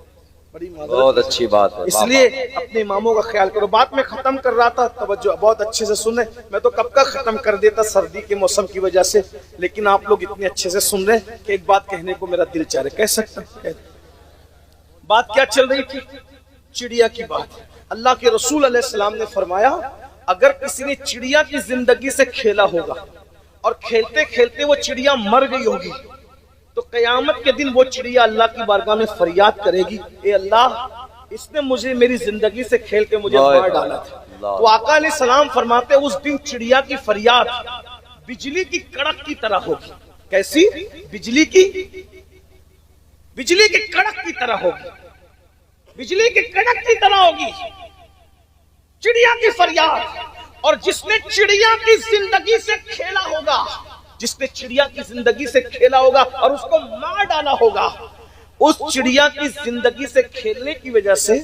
بڑی معذرت، بہت اچھی بات ہے، اس لیے اپنے اماموں کا خیال کرو. بات میں ختم کر رہا تھا، توجہ بہت اچھے سے سنیں. میں تو کب کا ختم کر دیتا سردی کے موسم کی وجہ سے، لیکن آپ لوگ اتنے اچھے سے سن رہے کہ ایک بات کہنے کو میرا دل چاہ رہا ہے. کہہ سکتا ہوں؟ بات کیا چل رہی تھی؟ چڑیا کی بات. اللہ کے رسول علیہ السلام نے فرمایا اگر کسی نے چڑیا کی زندگی سے کھیلا ہوگا اور کھیلتے کھیلتے وہ چڑیا مر گئی ہوگی تو قیامت کے دن وہ چڑیا اللہ کی بارگاہ میں فریاد کرے گی، اے اللہ اس نے مجھے میری زندگی سے کھیل کے مجھے مار ڈالا تھا. تو آقا علیہ السلام فرماتے اس دن چڑیا کی فریاد بجلی کی کڑک کی طرح ہوگی. کیسی؟ بجلی کی کڑک کی طرح ہوگی. بجلی کی کڑک کی طرح ہوگی چڑیا کی فریاد. اور جس نے چڑیا کی زندگی سے کھیلا ہوگا، جس نے چڑیا کی زندگی سے کھیلا ہوگا اور اس کو مار ڈالا ہوگا، اس چڑیا کی زندگی سے کھیلنے کی وجہ سے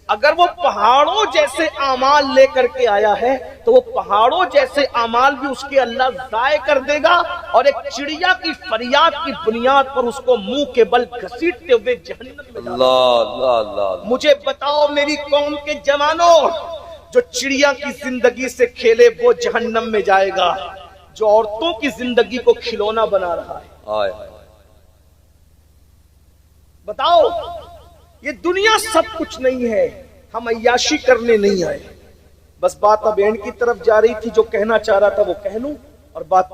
اگر وہ پہاڑوں جیسے اعمال لے کر کے آیا ہے تو وہ پہاڑوں جیسے اعمال بھی اس کے اللہ ضائع کر دے گا، اور ایک چڑیا کی فریاد کی بنیاد پر اس کو منہ کے بل گھسیٹتے ہوئے جہنم میں ڈالے. اللہ مجھے بتاؤ میری قوم کے جوانوں، جو چڑیا کی زندگی سے کھیلے وہ جہنم میں جائے گا، جو عورتوں کی زندگی کو کھلونا بنا رہا ہے. بتاؤ، یہ دنیا سب کچھ نہیں ہے، ہم عیاشی کرنے نہیں آئے. بس بات اب اینڈ کی طرف جا رہی تھی، جو کہنا چاہ رہا تھا وہ کہہ لوں، اور بات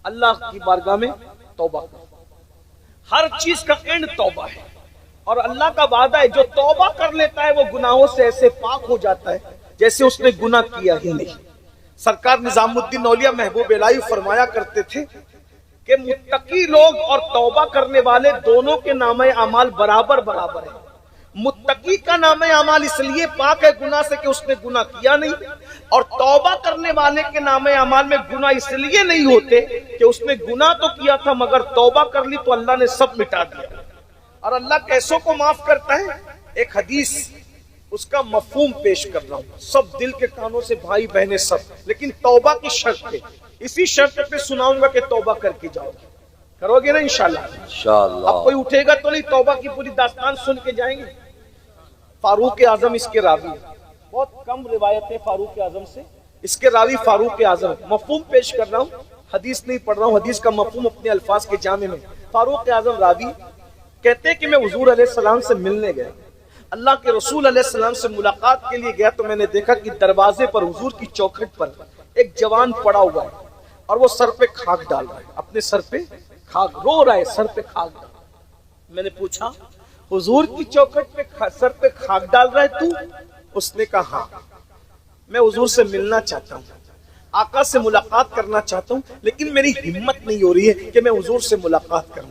اللہ کی بارگاہ میں توبہ کرو. ہر چیز کا اینڈ توبہ ہے، اور اللہ کا وعدہ ہے جو توبہ کر لیتا ہے وہ گناہوں سے ایسے پاک ہو جاتا ہے جیسے اس نے گناہ کیا ہی نہیں. سرکار نظام الدین اولیاء محبوب الہی فرمایا کرتے تھے کہ متقی لوگ اور توبہ کرنے والے دونوں کے نامہ اعمال برابر برابر ہیں. متقی کا نامہ اعمال اس لیے پاک ہے گناہ سے کہ اس نے گناہ کیا نہیں، اور توبہ کرنے والے کے نامہ اعمال میں گناہ اس لیے نہیں ہوتے کہ اس نے گناہ تو کیا تھا مگر توبہ کر لی تو اللہ نے سب مٹا دیا. اور اللہ کیسوں کو معاف کرتا ہے؟ ایک حدیث اس کا مفہوم پیش کر رہا ہوں سب دل کے کانوں سے، بھائی بہنیں سب، لیکن توبہ کی شرط پہ، اسی شرط پہ سناؤں گا کہ توبہ کر کے جاؤ گے. کرو گے نا انشاءاللہ؟ انشاءاللہ. اب کوئی اٹھے گا تو نہیں، توبہ کی پوری داستان سن کے جائیں گے. فاروق اعظم اس کے راوی، بہت کم روایتیں فاروق اعظم سے، اس کے راوی فاروق اعظم. مفہوم پیش کر رہا ہوں، حدیث نہیں پڑھ رہا ہوں، حدیث کا مفہوم اپنے الفاظ کے جامع میں. فاروق اعظم راوی کہتے ہیں کہ میں حضور علیہ السلام سے ملنے گیا، اللہ کے رسول علیہ السلام سے ملاقات کے لیے گیا تو میں نے دیکھا کہ دروازے پر حضور کی چوکھٹ پر ایک جوان پڑا ہوا ہے اور وہ سر پہ خاک ڈال رہا ہے، اپنے سر پہ خاک، رو رہا ہے، سر پہ خاک ڈال. میں نے پوچھا حضور کی چوکھٹ پہ سر پہ خاک ڈال رہا ہے تو؟ اس نے کہا ہاں، میں حضور سے ملنا چاہتا ہوں، آقا سے ملاقات کرنا چاہتا ہوں، لیکن میری ہمت نہیں ہو رہی ہے کہ میں حضور سے ملاقات کروں.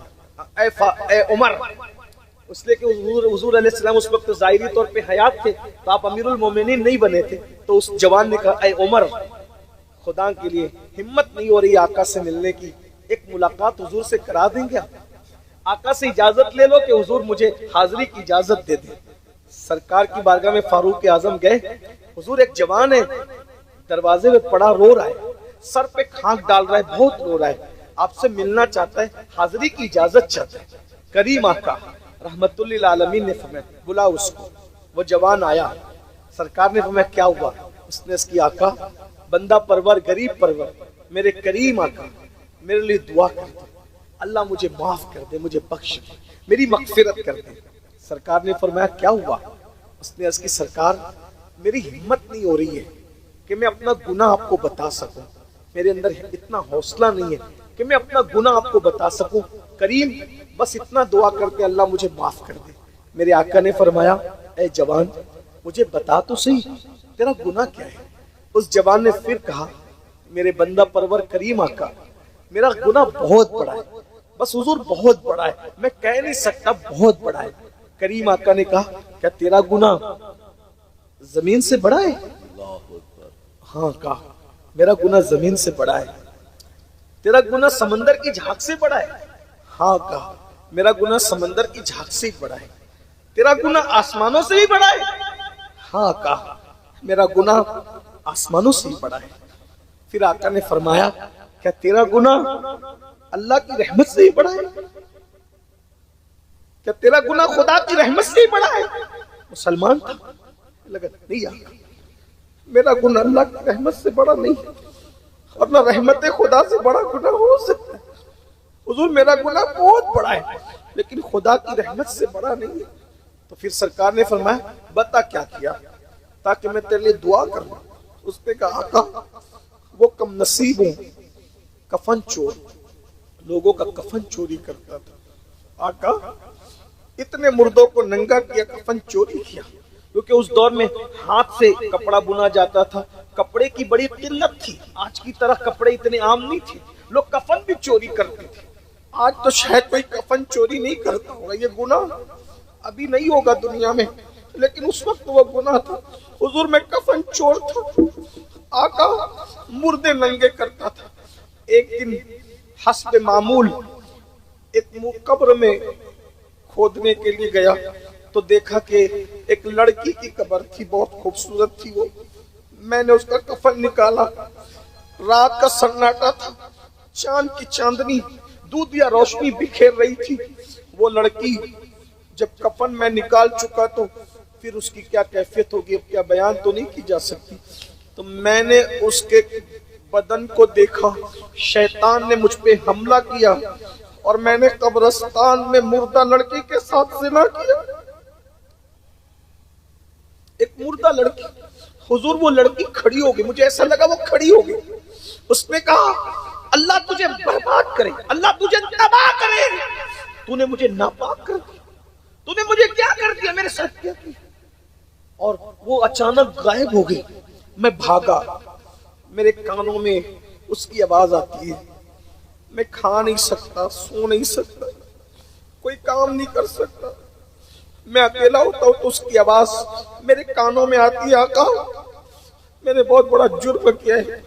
اے عمر، اس لیے کہ حضور علیہ السلام اس وقت ظاہری طور پہ حیات تھے تو آپ امیر المومنین نہیں بنے تھے. تو اس جوان نے کہا اے عمر، خدا کے لیے ہمت نہیں ہو رہی آقا سے ملنے کی، ایک ملاقات حضور سے کرا دیں گے؟ آقا سے اجازت لے لو کہ حضور مجھے حاضری کی اجازت دے دیں. سرکار کی بارگاہ میں فاروق اعظم گئے. حضور ایک جوان ہے، دروازے میں پڑا رو رہا ہے، سر پہ خاک ڈال رہا ہے، بہت رو رہا ہے، آپ سے ملنا چاہتا ہے، حاضری کی اجازت چاہتا ہے. کریم آقا رحمت للعالمین نے فرمایا بلا اس کو. وہ جوان آیا، سرکار نے فرمایا کیا ہوا؟ اس نے اس کی آقا بندہ پرور غریب پرور میرے کریم آقا میرے لیے دعا کر دے، اللہ مجھے معاف کر دے، مجھے بخش دے، میری مغفرت کر دے. سرکار نے فرمایا کیا ہوا؟ اس نے اس کی سرکار میری ہمت نہیں ہو رہی ہے کہ میں اپنا گناہ آپ کو بتا سکوں، میرے اندر اتنا حوصلہ نہیں ہے کہ میں اپنا گناہ آپ کو بتا سکوں. کریم بس اتنا دعا کر کے اللہ مجھے معاف کر دے. میرے آقا نے فرمایا اے جوان مجھے بتا تو صحیح تیرا گناہ کیا ہے. اس جوان نے پھر کہا میرے بندہ پرور کریم آقا میرا گناہ بہت بڑا ہے، بس حضور بہت بڑا ہے، میں کہہ نہیں سکتا، بہت بڑا ہے. کریم آقا نے کہا کیا تیرا گناہ زمین سے بڑا ہے؟ ہاں کہا میرا گناہ زمین سے بڑا ہے. تیرا گناہ سمندر کی جھاگ سے بڑا ہے؟ ہاں کہا میرا گناہ سمندر کی جھاگ سے بڑا ہے. تیرا گناہ آسمانوں سے بھی بڑا ہے؟ ہاں کہا میرا گناہ آسمانوں سے بھی بڑا ہے. پھر آقا نے فرمایا کیا تیرا گناہ اللہ کی رحمت سے ہی بڑا ہے؟ کیا تیرا گناہ خدا کی رحمت سے ہی بڑا ہے؟ مسلمان تھا، لگا نہیں آقا میرا گناہ اللہ کی رحمت سے بڑا نہیں ہے، اور نہ رحمت خدا سے بڑا گناہ ہو سکتا ہے، حضور میرا گناہ بہت بڑا ہے لیکن خدا کی رحمت سے بڑا نہیں ہے۔ تو پھر سرکار نے فرمایا بتا کیا کیا تاکہ میں تیرے لیے دعا کروں۔ اس نے کہا آقا وہ کم نصیب ہوں کفن چور، لوگوں کا کفن چوری کرتا تھا، آقا اتنے مردوں کو ننگا کیا، کفن چوری کیا، کیونکہ اس دور میں ہاتھ سے کپڑا بنا جاتا تھا، کپڑے کی بڑی قلت تھی، آج کی طرح کپڑے اتنے عام نہیں تھے، لوگ کفن بھی چوری کرتے تھے۔ آج تو شاید کوئی کفن چوری نہیں کرتا ہوگا، یہ گناہ ابھی نہیں ہوگا دنیا میں، لیکن اس وقت وہ گناہ تھا۔ حضور میں کفن چور تھا، آقا مردے ننگے کرتا تھا۔ ایک دن حسب معمول ایک قبر میں کھودنے کے لیے گیا تو دیکھا کہ ایک لڑکی کی قبر تھی، بہت خوبصورت تھی وہ۔ میں نے اس کا کفن نکالا، رات کا سناٹا تھا، چاند کی چاندنی دودھیا روشنی بکھیر رہی تھی۔ وہ لڑکی جب کفن میں نکال چکا تو پھر اس کی کیا کیفیت ہوگی اب کیا بیان تو نہیں کی جا سکتی۔ تو میں نے اس کے بدن کو دیکھا، شیطان نے مجھ پہ حملہ کیا اور میں نے قبرستان میں مردہ لڑکی کے ساتھ زنا کیا۔ ایک مردہ لڑکی، حضور وہ لڑکی کھڑی ہو گئی، مجھے ایسا لگا وہ کھڑی ہو گئی۔ اس نے کہا اللہ تجھے برباد کرے، اللہ تجھے تباہ کرے، تو نے مجھے ناپاک کر دیا، تو نے مجھے کیا کر دیا، میرے ساتھ کیا کیا۔ اور وہ اچانک غائب ہو گئی۔ میں بھاگا، میرے کانوں میں اس کی آواز آتی ہے، میں کھا نہیں سکتا، سو نہیں سکتا، کوئی کام نہیں کر سکتا، میں اکیلا ہوتا ہوں تو اس کی آواز میرے کانوں میں آتی ہے، آقا میں نے بہت بڑا جرم کیا ہے،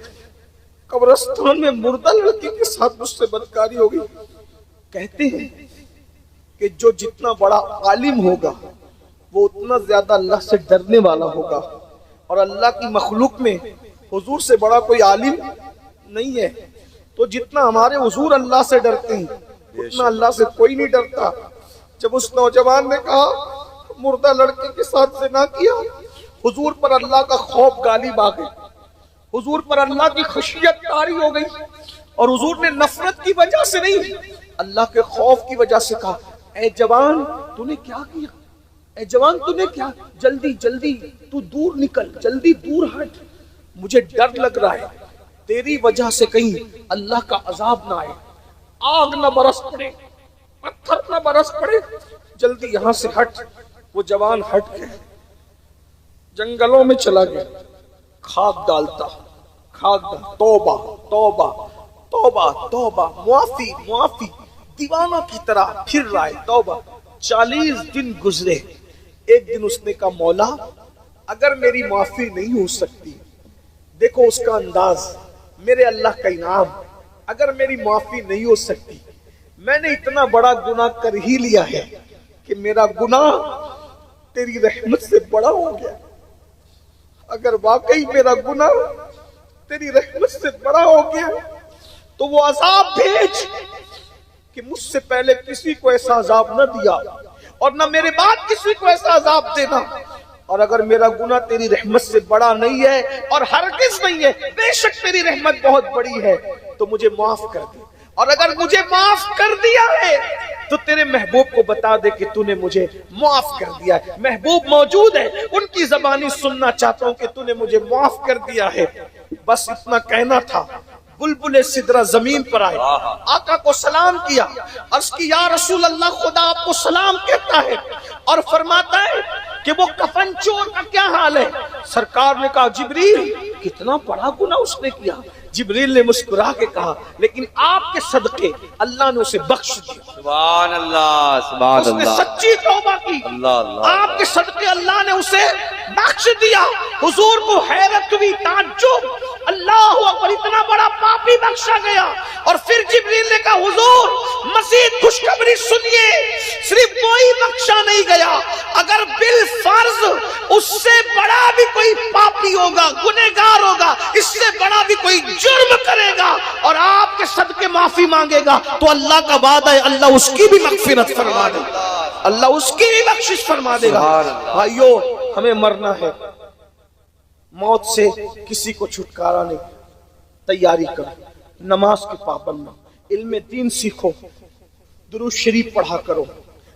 قبرستان میں مردہ لڑکی کے ساتھ مجھ سے بدکاری ہوگی۔ کہتے ہیں کہ جو جتنا بڑا عالم ہوگا وہ اتنا زیادہ اللہ سے ڈرنے والا ہوگا، اور اللہ کی مخلوق میں حضور سے بڑا کوئی عالم نہیں ہے، تو جتنا ہمارے حضور اللہ سے ڈرتے ہیں اتنا اللہ سے کوئی نہیں ڈرتا۔ جب اس نوجوان نے کہا مردہ لڑکی کے ساتھ زنا کیا، حضور پر اللہ کا خوف غالب آ گئی، حضور پر اللہ کی خشیت طاری ہو گئی، اور حضور نے نفرت کی وجہ سے نہیں، اللہ کے خوف کی وجہ سے کہا اے جوان تو نے کیا کیا، اے جوان تو نے کیا، جلدی جلدی تو دور نکل، جلدی دور ہٹ، مجھے ڈر لگ رہا ہے تیری وجہ سے کہیں اللہ کا عذاب نہ آئے، آگ نہ برس پڑے، پتھر نہ برس پڑے، جلدی یہاں سے ہٹ۔ وہ جوان ہٹ گئے، جنگلوں میں چلا گیا، خاک ڈالتا، توبہ توبہ توبہ توبہ، معافی معافی، دیوانہ کی طرح پھر رہا ہے، توبہ۔ 40 دن گزرے، ایک دن اس نے کہا مولا اگر میری معافی نہیں ہو سکتی، دیکھو اس کا انداز، میرے اللہ کا انعام، اگر میری معافی نہیں ہو سکتی، میں نے اتنا بڑا گناہ کر ہی لیا ہے کہ میرا گناہ تیری رحمت سے بڑا ہو گیا، اگر واقعی میرا گناہ تیری رحمت سے بڑا ہو گیا تو وہ عذاب بھیج کہ مجھ سے پہلے کسی کو ایسا عذاب نہ دیا اور نہ میرے بعد کسی کو ایسا عذاب دینا، اور اگر میرا گناہ تیری رحمت سے بڑا نہیں ہے اور ہرگز نہیں ہے، بے شک تیری رحمت بہت بڑی ہے، تو مجھے معاف کر دے، اور اگر مجھے معاف کر دیا ہے تو تیرے محبوب کو بتا دے کہ تو نے مجھے معاف کر دیا ہے۔ محبوب موجود ہے، ان کی زبانی سننا چاہتا ہوں کہ تو نے مجھے معاف کر دیا ہے۔ بس اتنا کہنا تھا، بلبل سدرہ زمین پر آئے، آقا کو سلام کیا، عرض کی یا رسول اللہ خدا آپ کو سلام کہتا ہے، اور فرماتا ہے کہ وہ کفن چور کا کیا حال ہے؟ سرکار نے کہا جبریل کتنا بڑا گناہ اس نے کیا۔ جبریل نے مسکرا کے کہا لیکن آپ کے صدقے اللہ نے اسے بخش دیا۔ سبحان اللہ سبحان اس نے اللہ، سچی توبہ کی، اللہ اللہ، آپ کے صدقے اللہ نے اسے بخش دیا۔ حضور کو حیرت ہوئی، تعجب، اللہ اکبر، اتنا بڑا پاپی بخشا گیا۔ اور پھر جبریل نے کہا حضور مزید خوشخبری سنیے، صرف وہی بخشا نہیں گیا، اگر بالفرض اس سے بڑا بھی کوئی پاپی ہوگا، گنہگار ہوگا، اس سے بڑا بھی کوئی جرم کرے گا اور آپ کے صدقے معافی مانگے گا تو اللہ کا وعدہ ہے اللہ اس کی بھی مغفرت فرما دے گا۔ اللہ اس کی بھی بخشش فرما دے گا۔ سبحان اللہ۔ بھائیو ہمیں مرنا ہے، موت سے کسی کو چھٹکارا نہیں، تیاری کرو، نماز کے پابند نہ، علم دین سیکھو، درود شریف پڑھا کرو،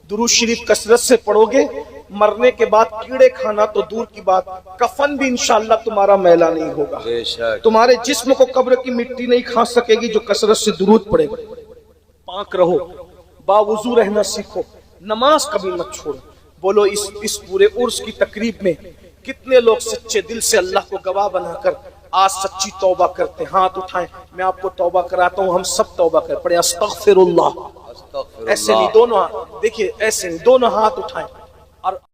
درود شریف کثرت سے پڑھو گے، مرنے کے بعد کیڑے کھانا تو دور کی بات، کفن بھی انشاءاللہ تمہارا میلا نہیں ہوگا، بے شک۔ تمہارے جسم کو قبر کی مٹی نہیں کھا سکے گی جو کثرت سے درود پڑھے گا۔ پاک رہو، باوضو رہنا سیکھو، نماز کبھی مت چھوڑو۔ بولو اس پورے عرس کی تقریب میں کتنے لوگ سچے دل سے اللہ کو گواہ بنا کر آج سچی توبہ کرتے ہیں؟ ہاتھ اٹھائیں، میں آپ کو توبہ کراتا ہوں، ہم سب توبہ کریں، پڑھیں استغفر اللہ، استغفر ایسے اللہ۔ نہیں، دونوں ہاتھ دیکھیے، ایسے نہیں، دونوں ہاتھ اٹھائیں۔ اور